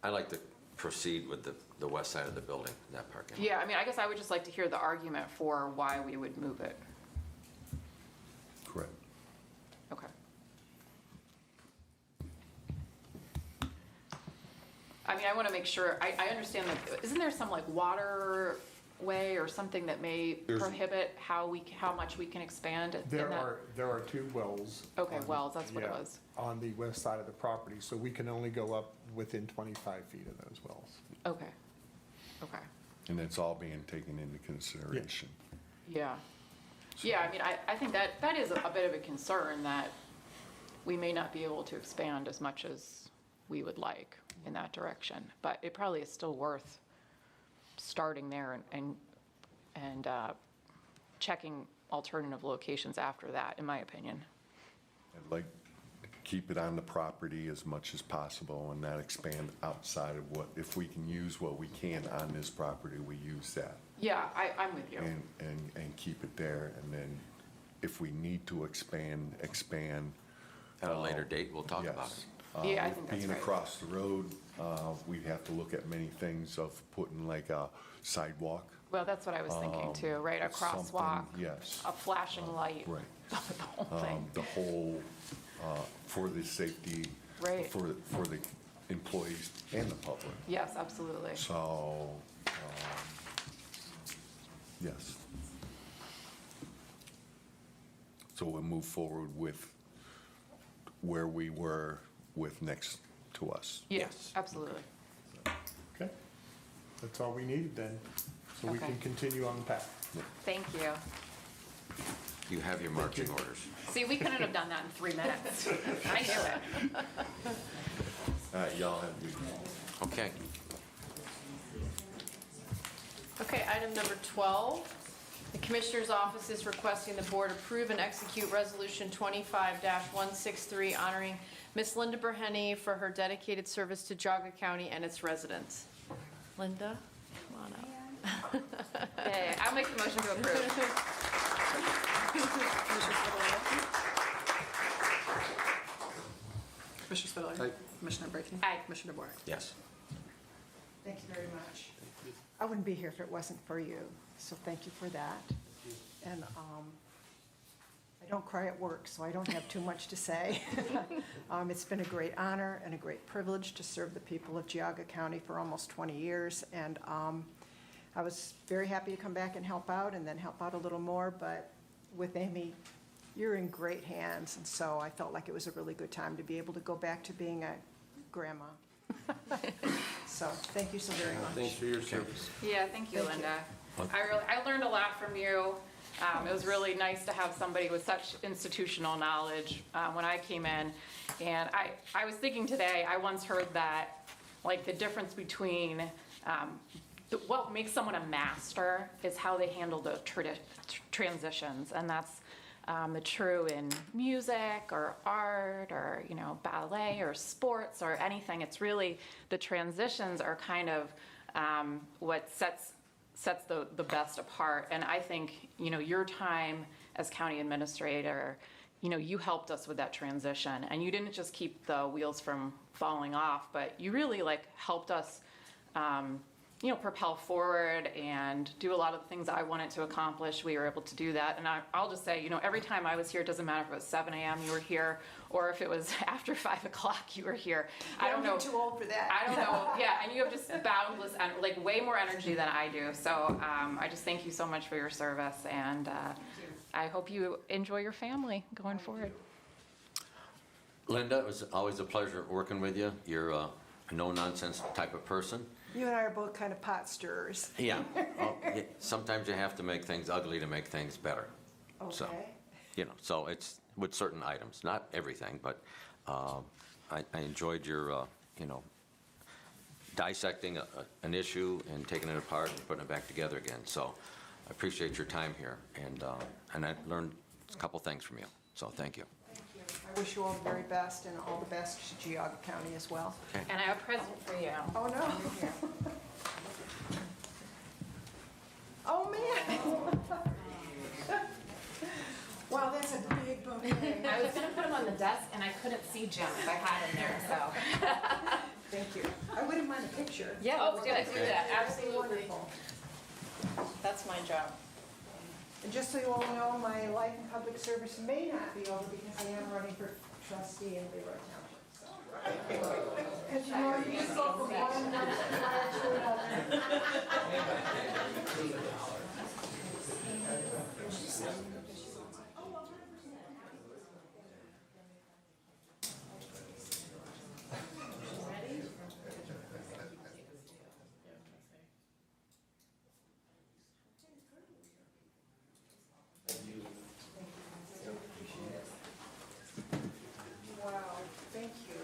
I like to proceed with the west side of the building, that parking lot. yeah, I mean, I guess I would just like to hear the argument for why we would move it. Correct. Okay. I mean, I want to make sure, I understand that, isn't there some like waterway or something that may prohibit how much we can expand in There that? are 2 wells. Okay, wells, that's what it was. On the west side of the property, so we can only go up within 25 feet of those wells. Okay, okay, And it's all being taken into consideration. yeah. Yeah, I mean, I think that is a bit of a concern that we may not be able to expand as much as we would like in that direction. But it probably is still worth starting there and checking alternative locations after that, in my opinion. I'd like to keep it on the property as much as possible and not expand outside of what, if we can use what we can on this property, we use that. Yeah, I'm with you. And keep it there, and then if we need to expand. At a later date, we'll talk about Yes. it. Yeah, I think that's Being right. across the road, we have to look at many things of putting like a sidewalk. Well, that's what I was thinking too, right? A something, crosswalk, yes. a flashing light, Right. the whole thing. The whole, for the safety. Right. For the employees and the public. Yes, absolutely. So, yes. So we'll move forward with where we were with next to us. Yes, absolutely. Okay? That's all we needed then, so we Okay. can continue on the path. Thank you. You have your marching orders. See, we couldn't have done that in 3 minutes. I knew it. All right, y'all have good. Okay. Okay, item number 12. The Commissioner's Office is requesting the Board approve and execute Resolution 25-163 honoring Miss Linda Berhenny for her dedicated service to Geauga County and its residents. Linda, come on up. Okay, I'll make the motion to approve. Commissioner Spudler. Aye. Commissioner Brackey. Aye. Commissioner DeBoer. Yes. Thank you very much. I wouldn't be here if it wasn't for you, so thank you for that. And I don't cry at work, so I don't have too much to say. It's been a great honor and a great privilege to serve the people of Geauga County for almost 20 years, and I was very happy to come back and help out, and then help out a little more, but with Amy, you're in great hands, and so I felt like it was a really good time to be able to go back to being a grandma. So, thank you so very much. Thanks for your service. Yeah, thank you, Thank you. Linda. I learned a lot from you. It was really nice to have somebody with such institutional knowledge when I came in. And I was thinking today, I once heard that, like, the difference between, what makes someone a master is how they handle the transitions. And that's true in music or art or, ballet or sports or anything. It's really, the transitions are kind of what sets the best apart. And I think, your time as county administrator, you helped us with that transition. And you didn't just keep the wheels from falling off, but you really helped us, propel forward and do a lot of the things I wanted to accomplish. We were able to do that. And I'll just say, every time I was here, it doesn't matter if it was 7 a.m. you were here or if it was after 5 o'clock you were here. I don't know. I'm too old for that. I don't know. Yeah, and you have just boundless, way more energy than I do. So I just thank you so much for your service, and I hope you enjoy your family going forward. Linda, it was always a pleasure working with you. You're a no-nonsense type of person. You and I are both kind of pot stirrers. Yeah. Sometimes you have to make things ugly to make things better. So, Okay. so it's with certain items, not everything, but I enjoyed your, dissecting an issue and taking it apart and putting it back together again. So I appreciate your time here, and I learned a couple things from you. So thank you. Thank I wish you all the very best and all the best to Geauga County as well. And I have a present for you. Oh, no. Oh, man. Wow, that's a big bouquet. I was gonna put them on the desk and I couldn't see Jim, I had him there, so. Thank you. I wouldn't mind a picture. Yeah, Oh, we're gonna do that, absolutely. Wonderful. That's my job. And just so you all know, my life in public service may not be over because I am running for trustee in Leroy Township. Because you know, you just go from one to another. Wow, thank you.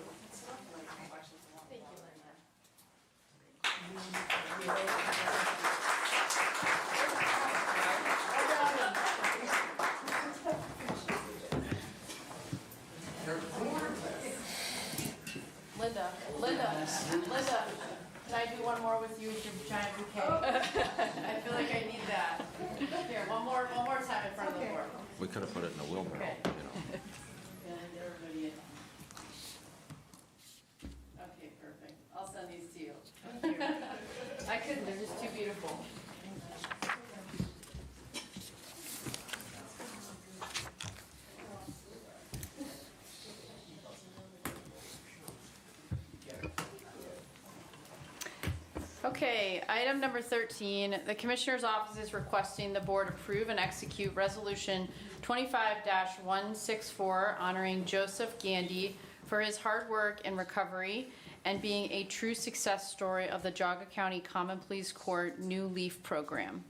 Linda, can I do one more with you with your giant bouquet? I feel like I need that. Here, one more time in front of the board. We could have put it in a wheelbarrow, Okay. you know. And everybody in. Okay, perfect. I'll send these to you. Thank you. I couldn't, they're just too beautiful. Okay, item number 13, the Commissioner's Office is requesting the Board approve and execute Resolution 25-164 honoring Joseph Gandy for his hard work in recovery and being a true success story of the Geauga County Common Pleas Court New Leaf Program.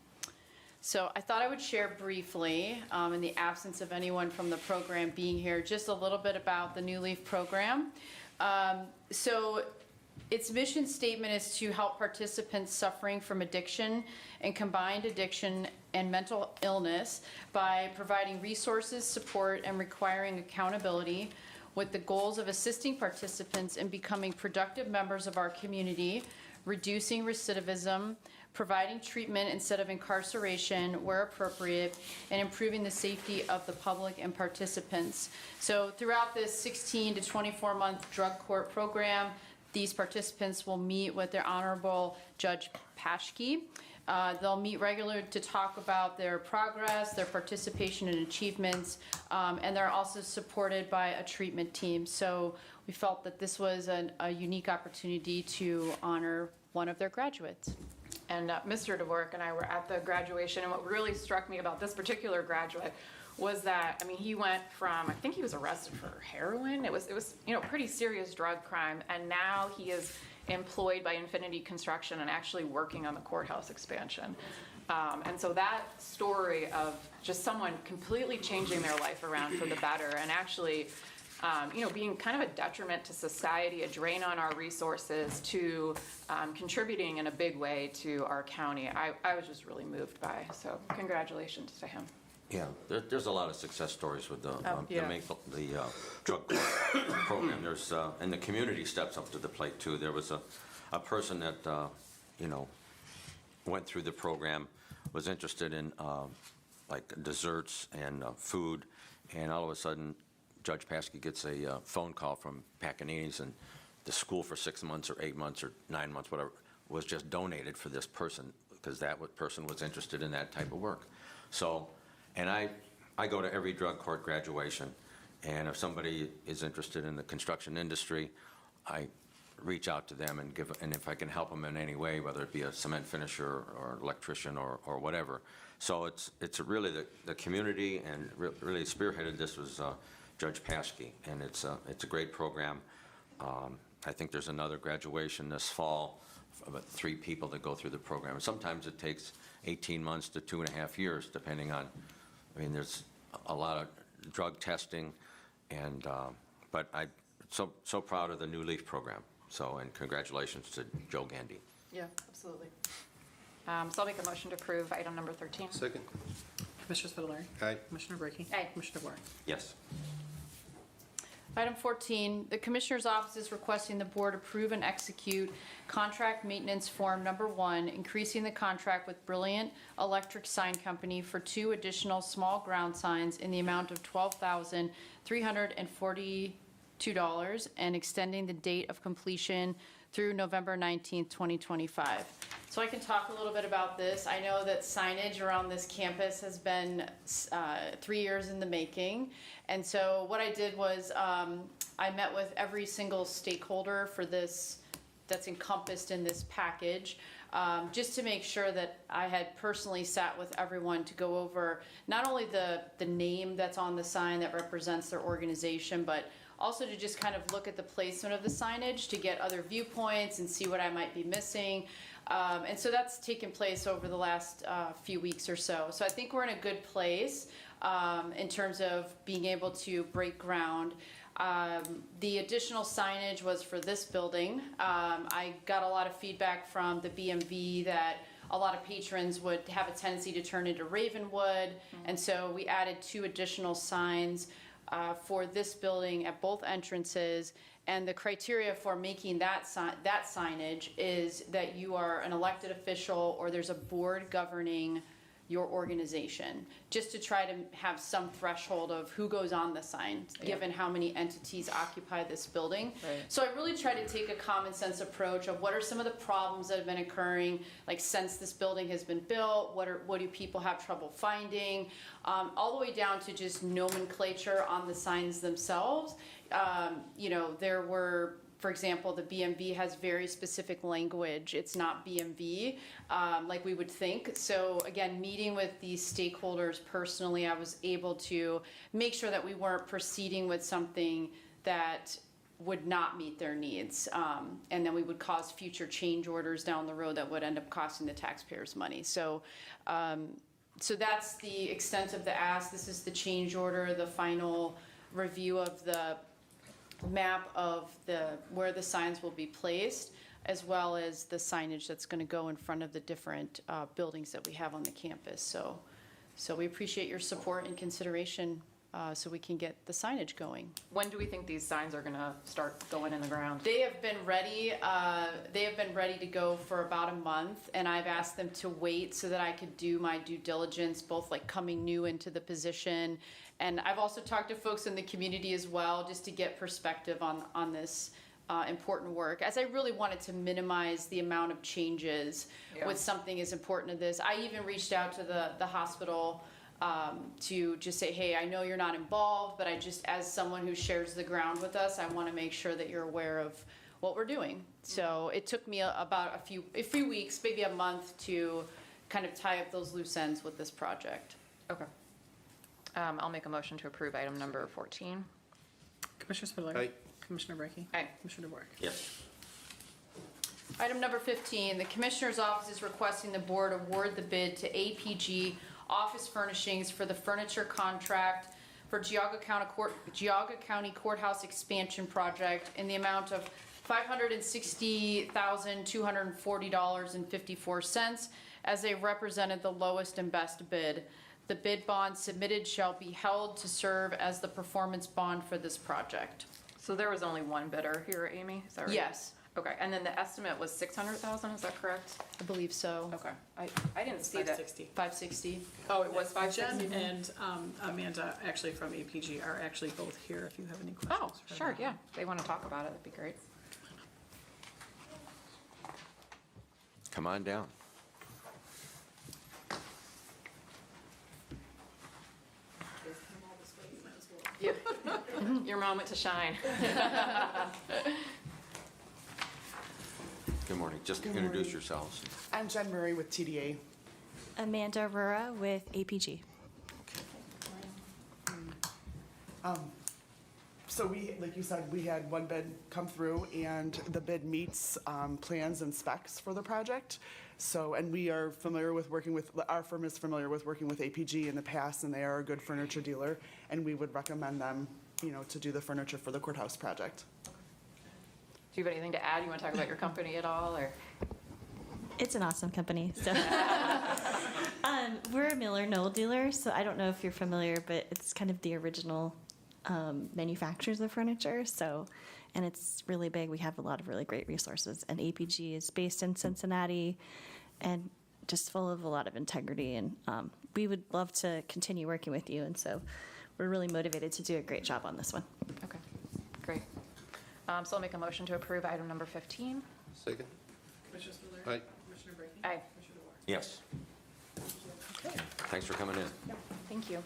So I thought I would share briefly, in the absence of anyone from the program being here, just a little bit about the New Leaf Program. Its mission statement is to help participants suffering from addiction and combined addiction and mental illness by providing resources, support, and requiring accountability with the goals of assisting participants in becoming productive members of our community, reducing recidivism, providing treatment instead of incarceration where appropriate, and improving the safety of the public and participants. So throughout this 16 to 24-month drug court program, these participants will meet with their Honorable Judge Paschke. They'll meet regularly to talk about their progress, their participation and achievements, and they're also supported by a treatment team. So we felt that this was a unique opportunity to honor one of their graduates. And Mr. DeVork and I were at the graduation, and what really struck me about this particular graduate was that, I mean, he went from, I think he was arrested for heroin. It was, you know, pretty serious drug crime, and now he is employed by Infinity Construction and actually working on the courthouse expansion. And so that story of just someone completely changing their life around for the better and actually, you know, being kind of a detriment to society, a drain on our resources, to contributing in a big way to our county, I was just really moved by. So congratulations to him. Yeah, there's a lot of success stories with the yeah. drug court program. There's, and the community steps up to the plate too. There was a person that, you know, went through the program, was interested in like desserts and food, and all of a sudden, Judge Paschke gets a phone call from Paganini's, and the school for 6 months or 8 months or 9 months, whatever, was just donated for this person because that person was interested in that type of work. So, and I go to every drug court graduation, and if somebody is interested in the construction industry, I reach out to them and if I can help them in any way, whether it be a cement finisher or electrician or whatever. So it's really the community, and really spearheaded this was Judge Paschke, and it's a great program. I think there's another graduation this fall, about 3 people that go through the program. Sometimes it takes 18 months to 2.5 years, depending on, I mean, there's a lot of drug testing, and but I'm so proud of the New Leaf program. So, and congratulations to Joe Gandy. Yeah, absolutely. So I'll make a motion to approve item number 13. Second. Commissioner Spitaleri. Aye. Commissioner Brackey. Aye. Commissioner DeVore. Yes. Item 14, the Commissioner's Office is requesting the Board approve and execute Contract Maintenance Form Number 1, increasing the contract with Brilliant Electric Sign Company for 2 additional small ground signs in the amount of $12,342 and extending the date of completion through November 19th, 2025. So I can talk a little bit about this. I know that signage around this campus has been 3 years in the making. And so what I did was I met with every single stakeholder for this that's encompassed in this package, just to make sure that I had personally sat with everyone to go over not only the name that's on the sign that represents their organization, but also to just kind of look at the placement of the signage to get other viewpoints and see what I might be missing. And so that's taken place over the last few weeks or so. So I think we're in a good place in terms of being able to break ground. The additional signage was for this building. I got a lot of feedback from the BMV that a lot of patrons would have a tendency to turn into Ravenwood. And so we added 2 additional signs for this building at both entrances. And the criteria for making that signage is that you are an elected official or there's a board governing your organization, just to try to have some threshold of who goes on the sign, given how many entities occupy this building. Right. So I really try to take a common sense approach of what are some of the problems that have been occurring, like since this building has been built, what do people have trouble finding, all the way down to just nomenclature on the signs themselves. There were, for example, the BMV has very specific language. It's not BMV like we would think. So again, meeting with these stakeholders personally, I was able to make sure that we weren't proceeding with something that would not meet their needs. And then we would cause future change orders down the road that would end up costing the taxpayers money. So that's the extent of the ask. This is the change order, the final review of the map of where the signs will be placed, as well as the signage that's going to go in front of the different buildings that we have on the campus. So we appreciate your support and consideration so we can get the signage going. When do we think these signs are going to start going in the ground? They have been ready. They have been ready to go for about a month, and I've asked them to wait so that I could do my due diligence, both like coming new into the position. And I've also talked to folks in the community as well, just to get perspective on this important work, as I really wanted to minimize the amount of changes with something as important as this. I even reached out to the hospital to just say, hey, I know you're not involved, but I just, as someone who shares the ground with us, I want to make sure that you're aware of what we're doing. So it took me about a few weeks, maybe a month, to kind of tie up those loose ends with this project. Okay. I'll make a motion to approve item number 14. Commissioner Spudler. Aye. Commissioner Brackey. Aye. Commissioner DeWark. Yes. Item number 15, the Commissioner's Office is requesting the Board award the bid to APG Office Furnishings for the furniture contract for Geauga County Courthouse Expansion Project in the amount of $560,240.54, as they represented the lowest and best bid. The bid bond submitted shall be held to serve as the performance bond for this project. So there was only one bidder here, Amy? Is that right? Yes. Okay, and then the estimate was 600,000, is that correct? I believe so. Okay, I didn't see that. 560. Oh, it was 560? Jen and Amanda, actually from APG, are actually both here if you have any questions. Oh, for sure, them. yeah, if they want to talk about it, that'd be great. Come on down. Your moment to shine. Good morning. Just Good introduce morning. yourselves. I'm Jen Murray with TDA. Amanda Rura with APG. So we, like you said, we had one bid come through and the bid meets plans and specs for the project. So, and we are familiar with working with, our firm is familiar with working with APG in the past, and they are a good furniture dealer, and we would recommend them, to do the furniture for the courthouse project. Do you have anything to add? You want to talk about your company at all, or? It's an awesome company. So, we're a Miller Knoll dealer. So I don't know if you're familiar, but it's kind of the original manufactures the furniture. So, and it's really big. We have a lot of really great resources. And APG is based in Cincinnati and just full of a lot of integrity. And we would love to continue working with you. And so we're really motivated to do a great job on this one. Okay, great. So I'll make a motion to approve item number 15. Second. Commissioner Spudler. Aye. Commissioner Brackey. Aye. Commissioner DeWart. Yes. Thanks for coming in. Thank you.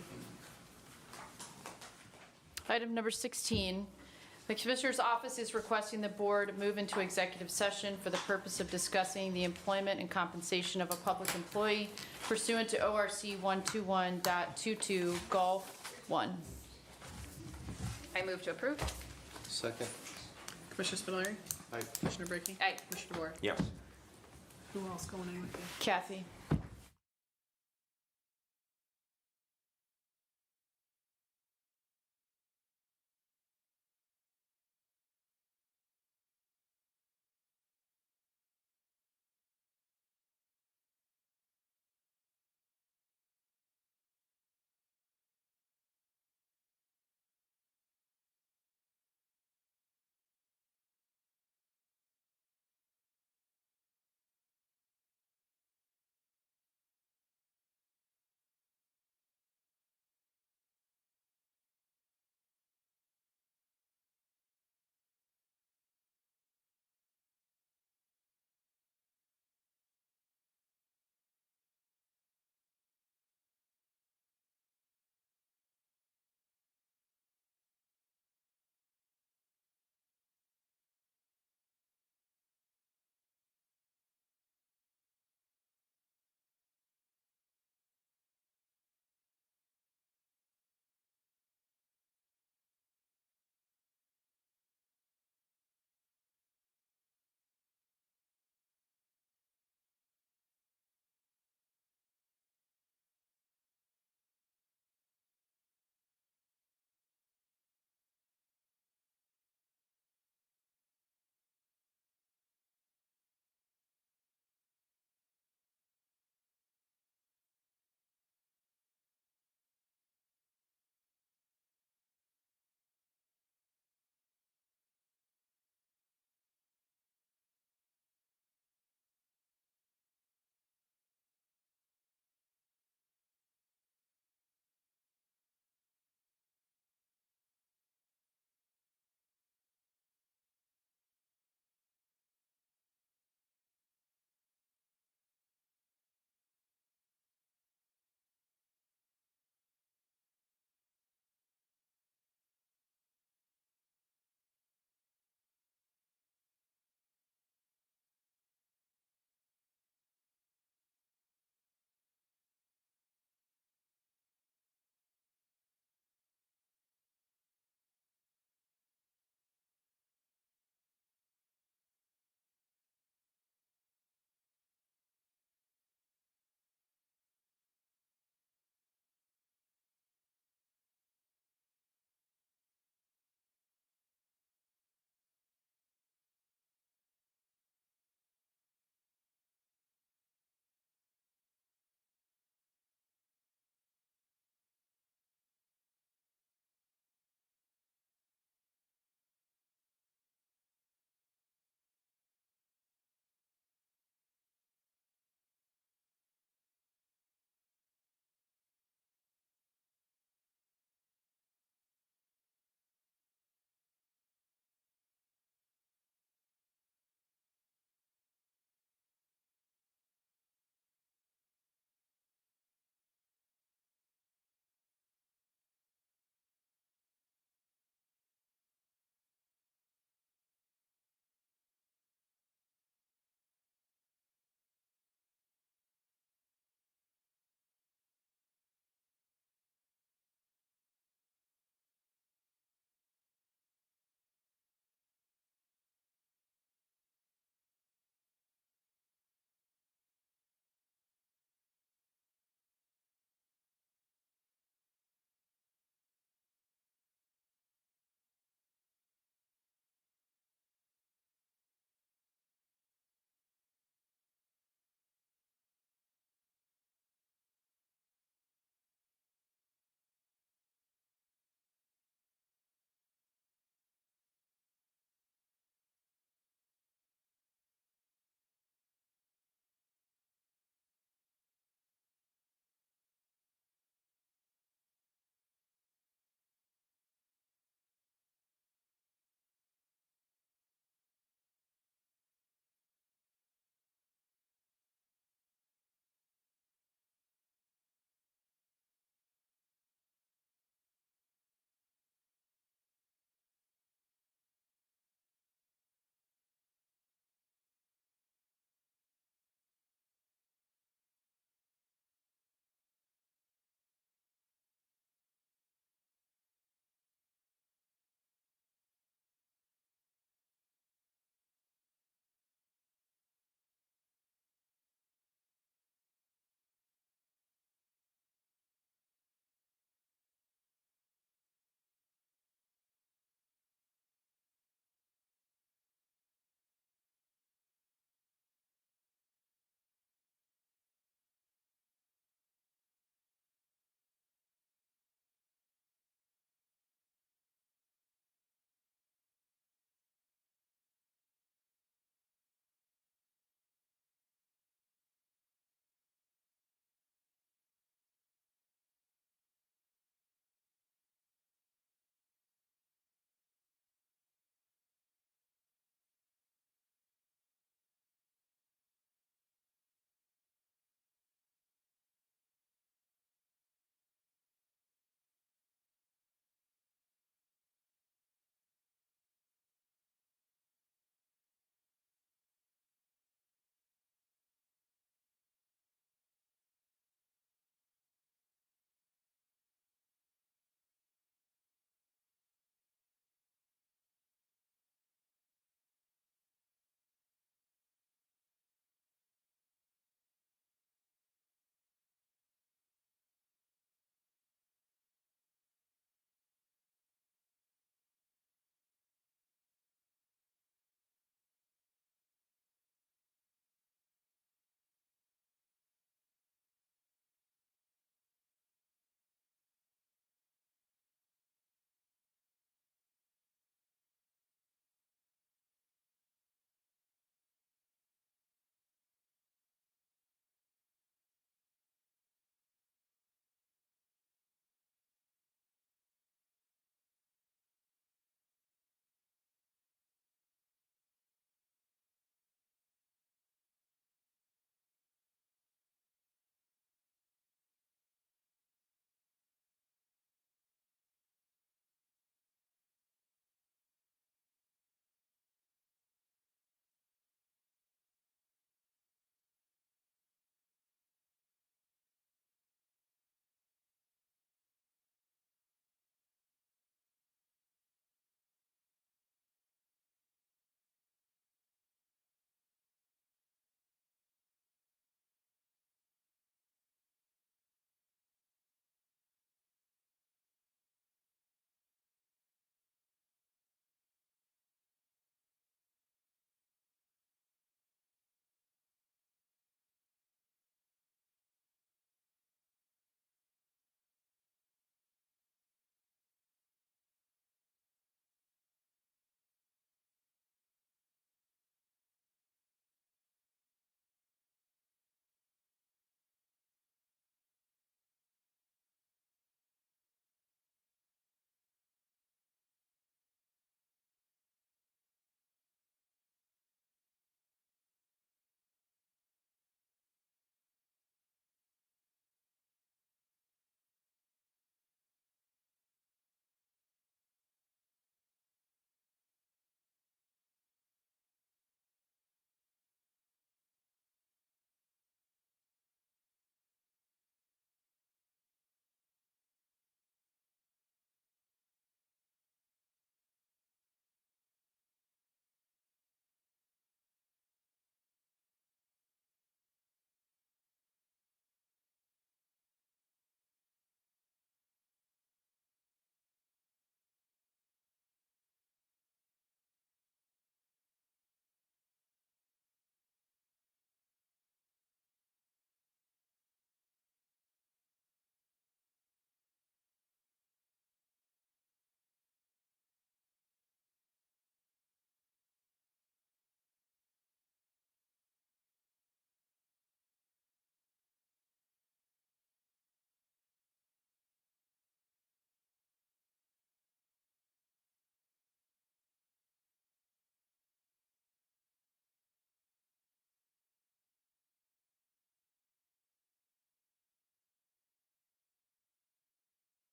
Item number 16, the Commissioner's Office is requesting the Board move into executive session for the purpose of discussing the employment and compensation of a public employee pursuant to ORC 121.22 Gulf 1. I move to approve. Second. Commissioner Spudler. Aye. Commissioner Brackey. Aye. Commissioner DeWart. Yes. Who else going in with you? Kathy?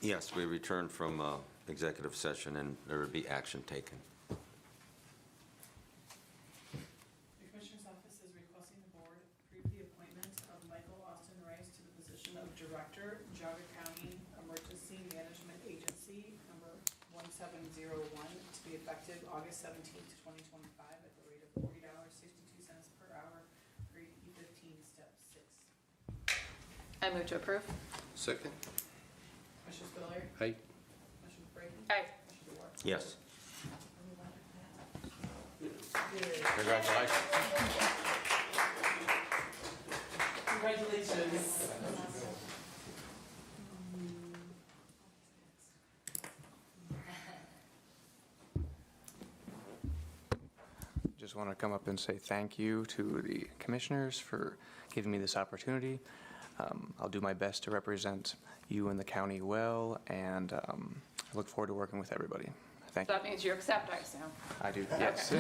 Yes, we returned from executive session, and there would be action taken. The Commissioner's Office is requesting the board approve the appointment of Michael Austin Rice to the position of Director, Geauga County Emergency Management Agency, number 1701, to be effective August 17th, 2025, at the rate of $40.62 per hour for E15 Step 6. I move to approve. Second. Commissioner Spudler. Aye. Commissioner Brady. Aye. Commissioner DeWart. Yes. Congratulations. Congratulations. Just want to come up and say thank you to the commissioners for giving me this opportunity. I'll do my best to represent you and the county well, and I look forward to working with everybody. Thank you. That means you accept, I assume. I do, yes.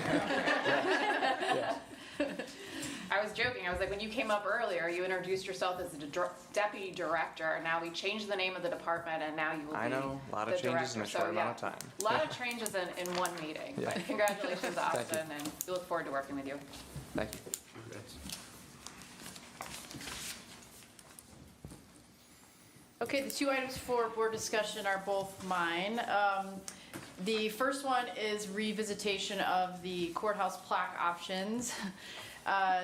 I was joking. I was like, when you came up earlier, you introduced yourself as the deputy director, and now we changed the name of the department, and now you will be I know, a lot of the changes in a director. short So, amount yeah, of time. A lot of changes in one meeting. Yeah. But congratulations, Thank you. Austin, and we look forward to working with you. Thank you. Okay, the two items for board discussion are both mine. The first one is revisitation of the courthouse plaque options.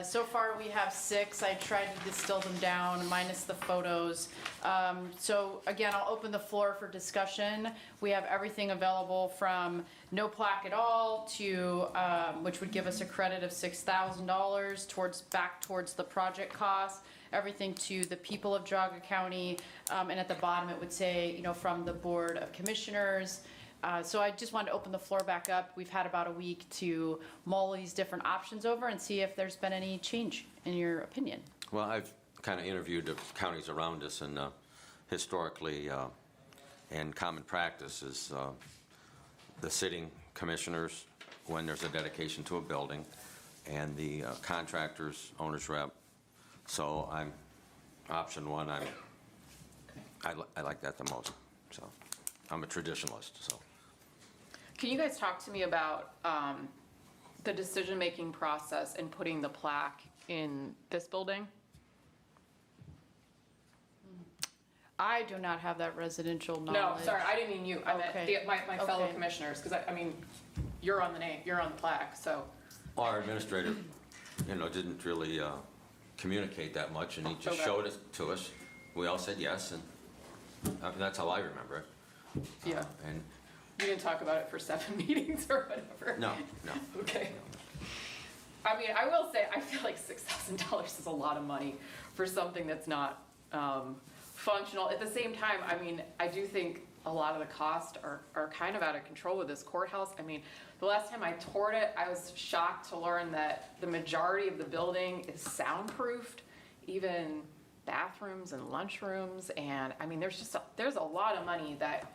So far, we have 6. I tried to distill them down, minus the photos. So again, I'll open the floor for discussion. We have everything available from no plaque at all to, which would give us a credit of $6,000 back towards the project cost. Everything to the people of Geauga County, and at the bottom it would say, from the Board of Commissioners. So I just wanted to open the floor back up. We've had about a week to mull these different options over and see if there's been any change in your opinion. Well, I've kind of interviewed the counties around us, and historically, and common practice is the sitting commissioners, when there's a dedication to a building, and the contractors, owner's rep. So option 1, I like that the most. So I'm a traditionalist, so. Can you guys talk to me about the decision-making process in putting the plaque in this building? I do not have that residential No, knowledge. sorry, I didn't mean you. I meant Okay. my fellow Okay. commissioners, because I mean, you're on the name, you're on the plaque, so. Our administrator, didn't really communicate that much, and he just Okay. showed it to us. We all said yes, and that's how I remember it. Yeah. And You didn't talk about it for 7 meetings or whatever? no. Okay. I mean, I will say, I feel like $6,000 is a lot of money for something that's not functional. At the same time, I mean, I do think a lot of the costs are kind of out of control with this courthouse. I mean, the last time I toured it, I was shocked to learn that the majority of the building is soundproofed, even bathrooms and lunchrooms. And I mean, there's a lot of money that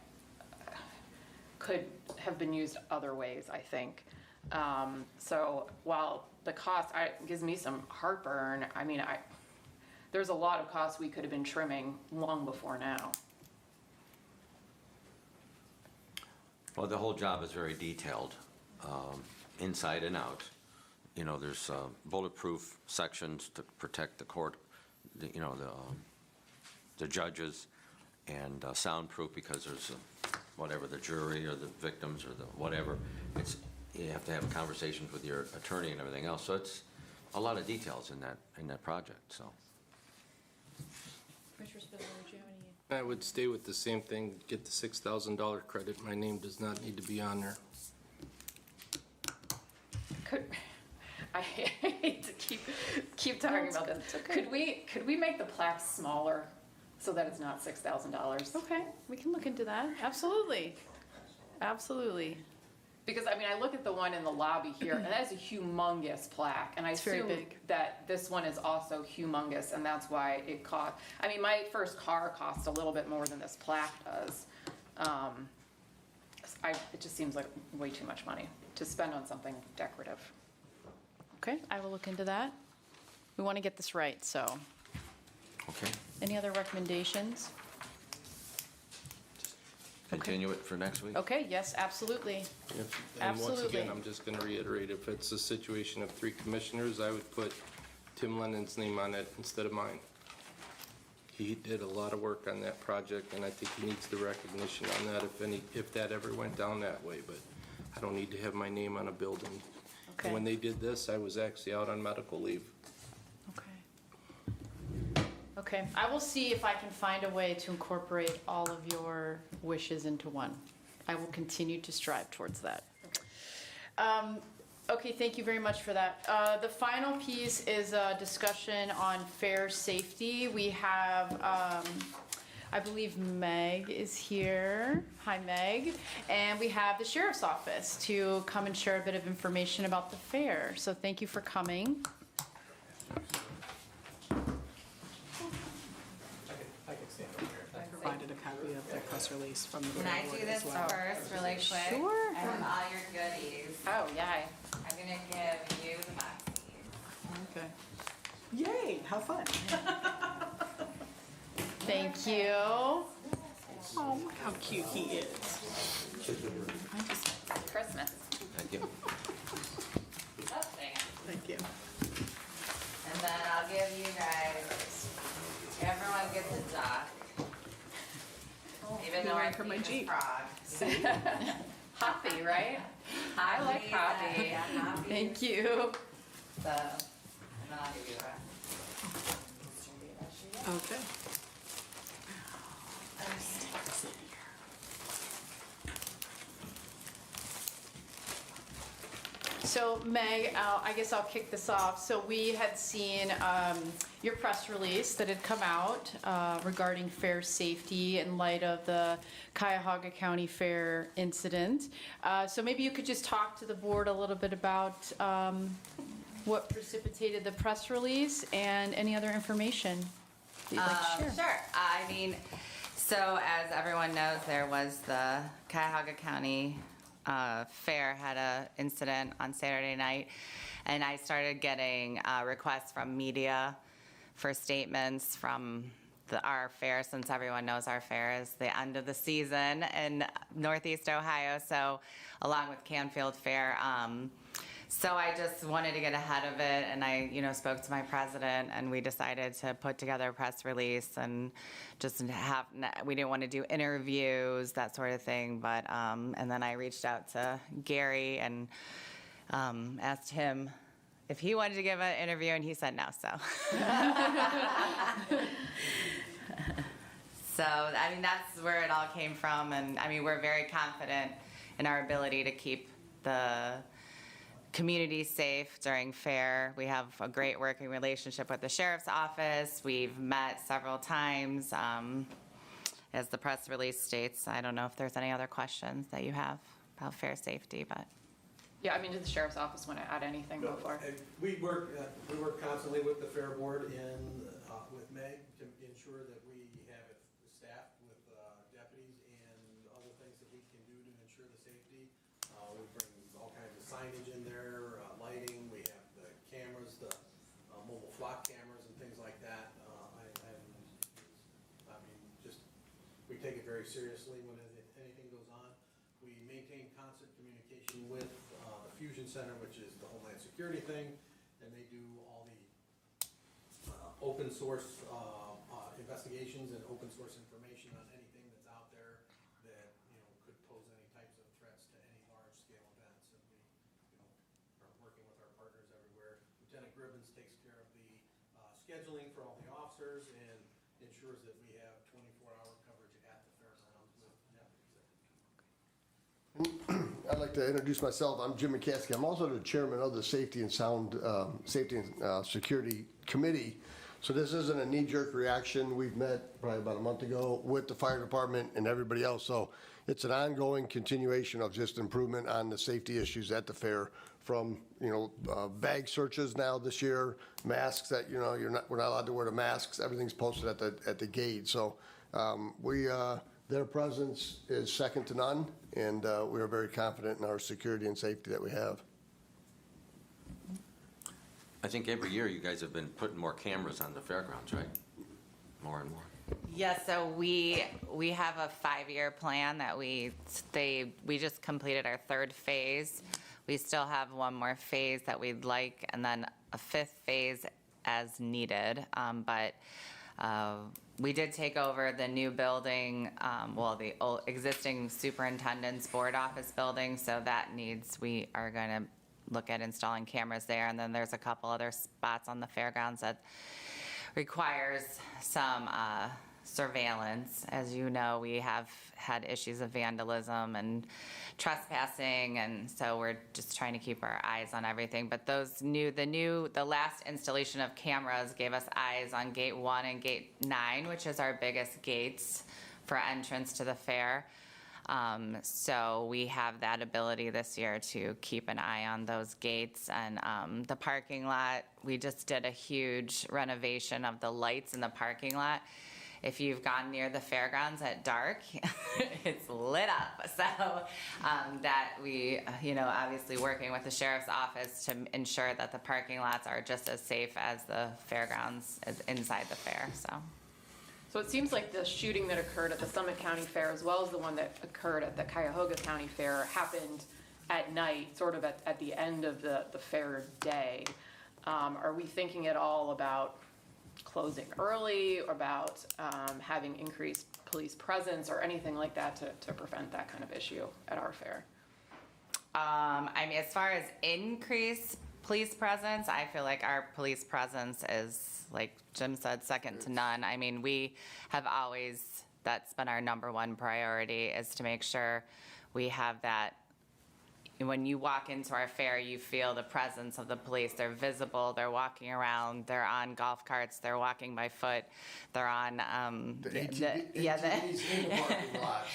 could have been used other ways, I think. So while the cost gives me some heartburn, I mean, there's a lot of costs we could have been trimming long before now. Well, the whole job is very detailed, inside and out. There's bulletproof sections to protect the court, the judges, and soundproof because there's whatever, the jury or the victims or the whatever. You have to have conversations with your attorney and everything else. So it's a lot of details in that project. So. Commissioner Spiller, would you have any? I would stay with the same thing, get the $6,000 credit. My name does not need to be on there. I hate to keep talking about this. Could we make the plaque smaller so that it's not $6,000? Okay, we can look into that. Absolutely. Absolutely. Because, I mean, I look at the one in the lobby here, and that is a humongous plaque, and I It's very assume big. that this one is also humongous, and that's why it cost, I mean, my first car cost a little bit more than this plaque does. It just seems like way too much money to spend on something decorative. Okay, I will look into that. We want to get this right, so. Okay. Any other recommendations? continue it for next week? Okay, yes, absolutely. And once Absolutely. again, I'm just going to reiterate, if it's a situation of 3 commissioners, I would put Tim Lennon's name on it instead of mine. He did a lot of work on that project, and I think he needs the recognition on that if that ever went down that way, but I don't need to have my name on a building. Okay. And when they did this, I was actually out on medical leave. Okay, I will see if I can find a way to incorporate all of your wishes into one. I will continue to strive towards that. Okay, thank you very much for that. The final piece is a discussion on fair safety. We have, I believe Meg is here. Hi, Meg. And we have the Sheriff's Office to come and share a bit of information about the fair. So thank you for coming. I provided a copy of the press release from the board. Can I do this as well. first, really quick? Sure. I have all your goodies. Oh, yeah. I'm gonna give you the boxes. Okay. Yay, how fun. Thank you. Oh, look how cute he is. Christmas. Thank you. Oh, dang it. Thank you. And then I'll give you guys, everyone gets a duck. Even though I for my keep a Jeep. frog. Hoppy, right? I like Hoppy. Yeah, Hoppy. Thank you. So, and then I'll give you that. Okay. So Meg, I guess I'll kick this off. So we had seen your press release that had come out regarding fair safety in light of the Cuyahoga County Fair incident. So maybe you could just talk to the board a little bit about what precipitated the press release and any other information that you'd like to share. Sure. I mean, so as everyone knows, there was the Cuyahoga County Fair had a incident on Saturday night, and I started getting requests from media for statements from our fair, since everyone knows our fair is the end of the season in Northeast Ohio, so along with Canfield Fair. So I just wanted to get ahead of it, and I, spoke to my president, and we decided to put together a press release and just we didn't want to do interviews, that sort of thing, but, and then I reached out to Gary and asked him if he wanted to give an interview, and he said no, so. So, I mean, that's where it all came from, and I mean, we're very confident in our ability to keep the community safe during fair. We have a great working relationship with the Sheriff's Office. We've met several times. As the press release states, I don't know if there's any other questions that you have about fair safety, but. Yeah, I mean, did the Sheriff's Office want to add anything before? We work constantly with the Fair Board and with Meg to ensure that we have it staffed with deputies and other things that we can do to ensure the safety. We bring all kinds of signage in there, lighting, we have the cameras, the mobile flock cameras and things like that. We take it very seriously when anything goes on. We maintain constant communication with the Fusion Center, which is the Homeland Security thing, and they do all the open source investigations and open source information on anything that's out there that could pose any types of threats to any large scale events. And we are working with our partners everywhere. Lieutenant Gribbons takes care of the scheduling for all the officers and ensures that we have 24-hour coverage at the fairgrounds with deputies. I'd like to introduce myself. I'm Jim McCaskey. I'm also the chairman of the Safety and Security Committee. So this isn't a knee-jerk reaction. We've met probably about a month ago with the fire department and everybody else. So it's an ongoing continuation of just improvement on the safety issues at the fair, from bag searches now this year, masks that we're not allowed to wear the masks. Everything's posted at the gate. So their presence is second to none, and we are very confident in our security and safety that we have. I think every year you guys have been putting more cameras on the fairgrounds, right? more and more? Yeah, so we have a 5-year plan that we just completed our 3rd phase. We still have one more phase that we'd like, and then a 5th phase as needed. But we did take over the new building, the old existing superintendent's board office building, so that we are going to look at installing cameras there. And then there's a couple other spots on the fairgrounds that requires some surveillance. As you know, we have had issues of vandalism and trespassing, and so we're just trying to keep our eyes on everything. But the last installation of cameras gave us eyes on Gate 1 and Gate 9, which is our biggest gates for entrance to the fair. So we have that ability this year to keep an eye on those gates. And the parking lot, we just did a huge renovation of the lights in the parking lot. If you've gone near the fairgrounds at dark, it's lit up. So that we, obviously working with the sheriff's office to ensure that the parking lots are just as safe as the fairgrounds inside the fair, So it seems like the shooting that occurred at the Summit County Fair, as well as the one that occurred at the Cuyahoga County Fair, happened at night, sort of at the end of the fair day. Are we thinking at all about closing early, or about having increased police presence or anything like that to prevent that kind of issue at our fair? As far as increased police presence, I feel like our police presence is, like Jim said, second to none. We have always, that's been our #1 priority, is to make sure we have that. When you walk into our fair, you feel the presence of the police. They're visible, they're walking around, they're on golf carts, they're walking by foot, they're on, ATVs in the parking lot.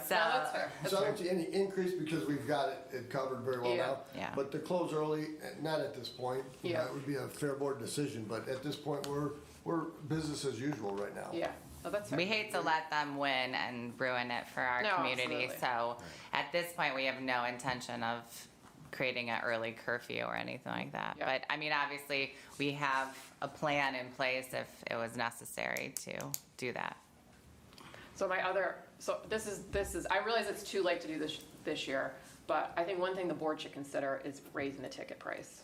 that's fair. So I don't see any increase because we've got it covered very well now. Yeah. But to close early, not at this point. Yeah. That would be a fair board decision, but at this point, we're business as usual right now. Yeah. Oh, that's fair. We hate to let them win and ruin it for our community. Absolutely. So at this point, we have no intention of creating an early curfew or anything like that. Yeah. But obviously, we have a plan in place if it was necessary to do that. So this is, I realize it's too late to do this year, but I think one thing the board should consider is raising the ticket price.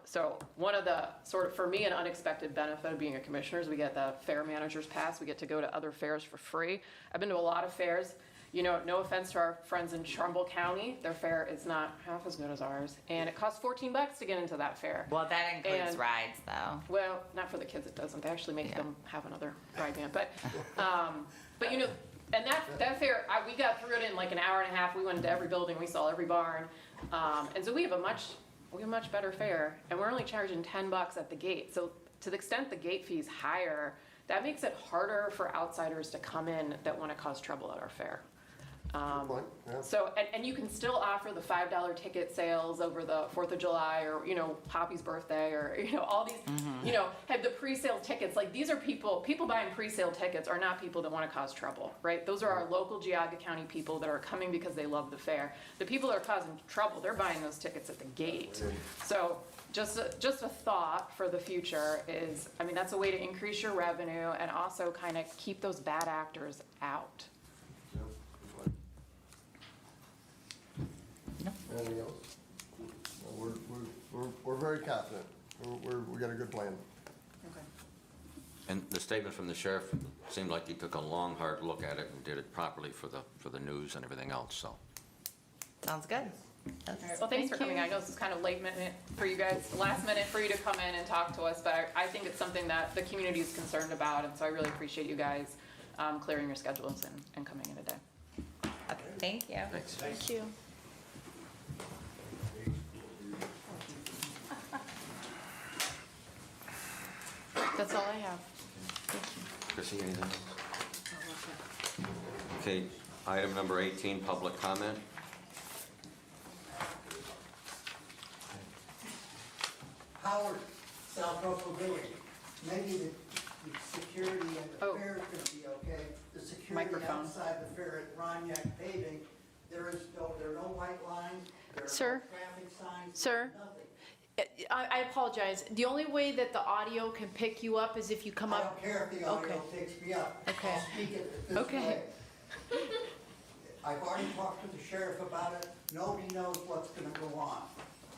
So one of the for me, an unexpected benefit of being a commissioner is we get the fair manager's pass. We get to go to other fairs for free. I've been to a lot of fairs. No offense to our friends in Trumbull County, their fair is not half as good as ours, and it costs $14 to get into that fair. Well, that includes rides, though. Well, not for the kids, it doesn't. They actually make them have another ride band, but and that fair, we got through it in like an hour and a half. We went into every building, we saw every barn, and so we have a much better fair, and we're only charging $10 at the gate. So to the extent the gate fee's higher, that makes it harder for outsiders to come in that want to cause trouble at our fair. So, and you can still offer the $5 ticket sales over the 4th of July, or, Poppy's birthday, or, all these, have the pre-sale tickets. Like, these are people buying pre-sale tickets are not people that want to cause trouble, right? Those are our local Geauga County people that are coming because they love the fair. The people that are causing trouble, they're buying those tickets at the gate. So just a thought for the future is, that's a way to increase your revenue and also kind of keep those bad actors out. Anything else? No, we're very confident. We got a good plan. Okay. And the statement from the sheriff seemed like he took a long, hard look at it and did it properly for the news and everything else, so. Sounds good. All right. Well, thanks for coming. I know this is kind of late minute for you guys, last minute for you to come in and talk to us, but I think it's something that the community is concerned about, and so I really appreciate you guys clearing your schedules and coming in today. Okay, thank you. Thanks. Thank you. That's all I have. Chrissy, anything else? Okay, item number 18, public comment. Howard, South Russell Village, maybe the security and the fair could be okay. The security Microphone. outside the fair at Roniak paving, there are no white lines, there are no Sir? traffic signs, Sir? nothing. I apologize. The only way that the audio can pick you up is if you come I up. don't care if the audio Okay. picks me up. Okay. I'll speak it this Okay. way. I've already talked to the sheriff about it. Nobody knows what's gonna go on.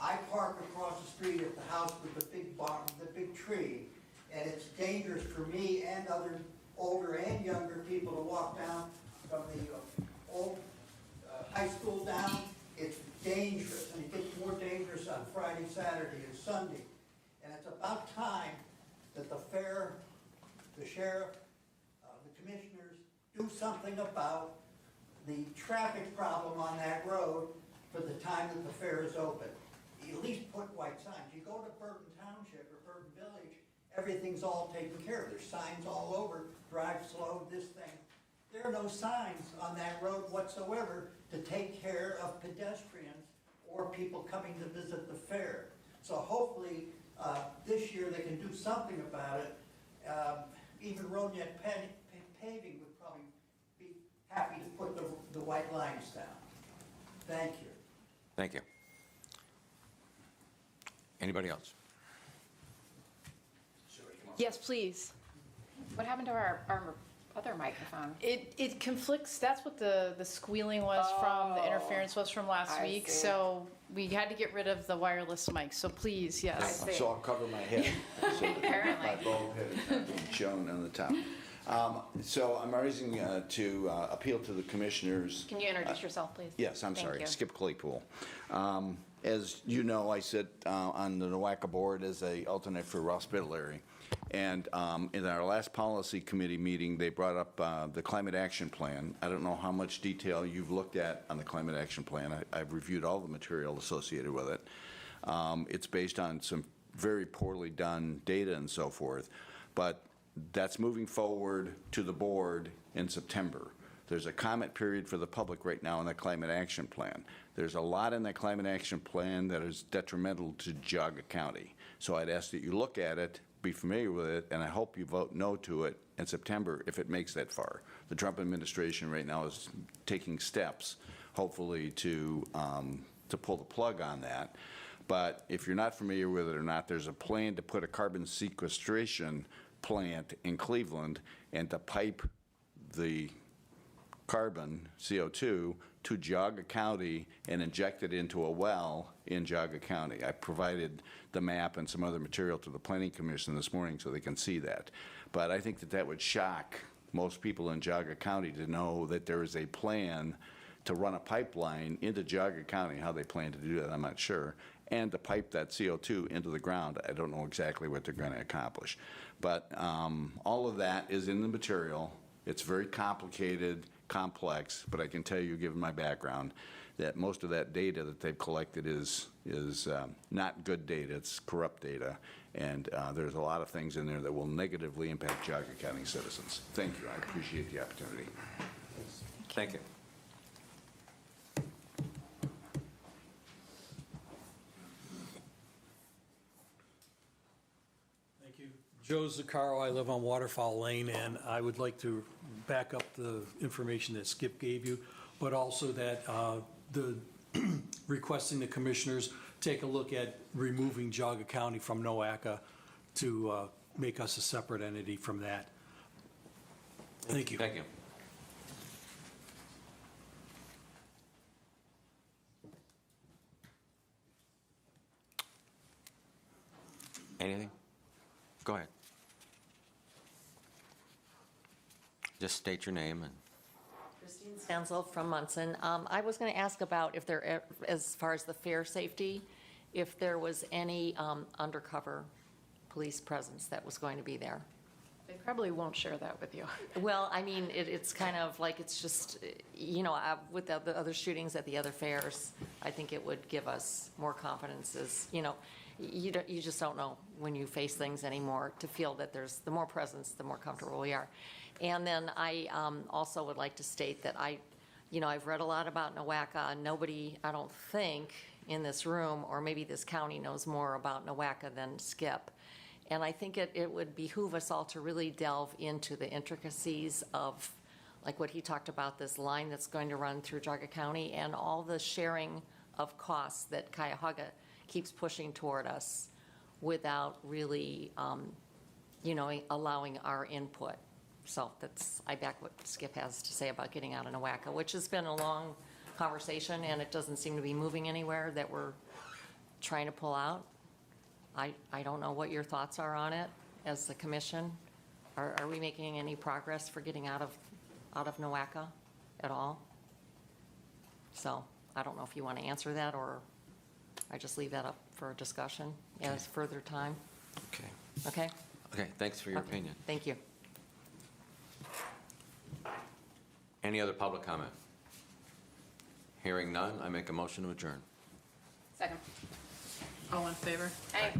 I park across the street at the house with the big barn, the big tree, and it's dangerous for me and other older and younger people to walk down from the old high school down. It's dangerous, and it gets more dangerous on Friday, Saturday, and Sunday. And it's about time that the fair, the sheriff, the commissioners do something about the traffic problem on that road for the time that the fair is open. You at least put white signs. You go to Burton Township or Burton Village, everything's all taken care of. There's signs all over, drive slow, this thing. There are no signs on that road whatsoever to take care of pedestrians or people coming to visit the fair. So hopefully, this year they can do something about it. Even Ronet Paving would probably be happy to put the white lines down. Thank you. Thank you. Anybody else? Yes, please. What happened to our other microphone? It conflicts, that's what the squealing was from, the interference was from last I week. see. So we had to get rid of the wireless mic, so please, yes. see. So I'll cover my head. So that Apparently. my bald head is not being shown on the top. So I'm raising to appeal to the commissioners. Can you introduce yourself, please? Yes, I'm Thank sorry, you. Skip Claypool. As you know, I sit on the NOACA board as a alternate for Ross Biddlery. And in our last policy committee meeting, they brought up the climate action plan. I don't know how much detail you've looked at on the climate action plan. I've reviewed all the material associated with it. It's based on some very poorly done data and so forth. But that's moving forward to the board in September. There's a comment period for the public right now on the climate action plan. There's a lot in that climate action plan that is detrimental to Geauga County. So I'd ask that you look at it, be familiar with it, and I hope you vote no to it in September if it makes that far. The Trump administration right now is taking steps, hopefully, to pull the plug on that. But if you're not familiar with it or not, there's a plan to put a carbon sequestration plant in Cleveland and to pipe the carbon, CO2, to Geauga County and inject it into a well in Geauga County. I provided the map and some other material to the Planning Commission this morning so they can see that. But I think that that would shock most people in Geauga County to know that there is a plan to run a pipeline into Geauga County. How they plan to do that, I'm not sure. And to pipe that CO2 into the ground. I don't know exactly what they're going to accomplish. But all of that is in the material. It's very complicated, complex, but I can tell you, given my background, that most of that data that they've collected is not good data, it's corrupt data, and there's a lot of things in there that will negatively impact Geauga County citizens. Thank you, I appreciate the opportunity. Thank you. Thank you. Joe Zaccaro, I live on Waterfowl Lane, and I would like to back up the information that Skip gave you, but also that requesting the commissioners take a look at removing Geauga County from NOACA to make us a separate entity from that. Thank you. Thank you. Anything? Go ahead. Just state your name and. Christine Stansel from Munson. I was going to ask about if there, as far as the fair safety, if there was any undercover police presence that was going to be there. They probably won't share that with you. Well, I mean, it's kind of like, it's just, you know, with the other shootings at the other fairs, I think it would give us more confidence as, you know, you just don't know when you face things anymore, to feel that there's, the more presence, the more comfortable we are. And then I also would like to state that I've read a lot about NOACA. Nobody, I don't think, in this room, or maybe this county, knows more about NOACA than Skip. And I think it would behoove us all to really delve into the intricacies of, like what he talked about, this line that's going to run through Geauga County, and all the sharing of costs that Cuyahoga keeps pushing toward us without really, allowing our input. So I back what Skip has to say about getting out of NOACA, which has been a long conversation, and it doesn't seem to be moving anywhere that we're trying to pull out. I don't know what your thoughts are on it as the commission. Are we making any progress for getting out of NOACA at all? So I don't know if you want to answer that, or I just leave that up for discussion as further time. Okay. Okay? Okay, thanks for your Okay. opinion. Thank you. Any other public comment? Hearing none, I make a motion to adjourn. Second. All in favor? Aye.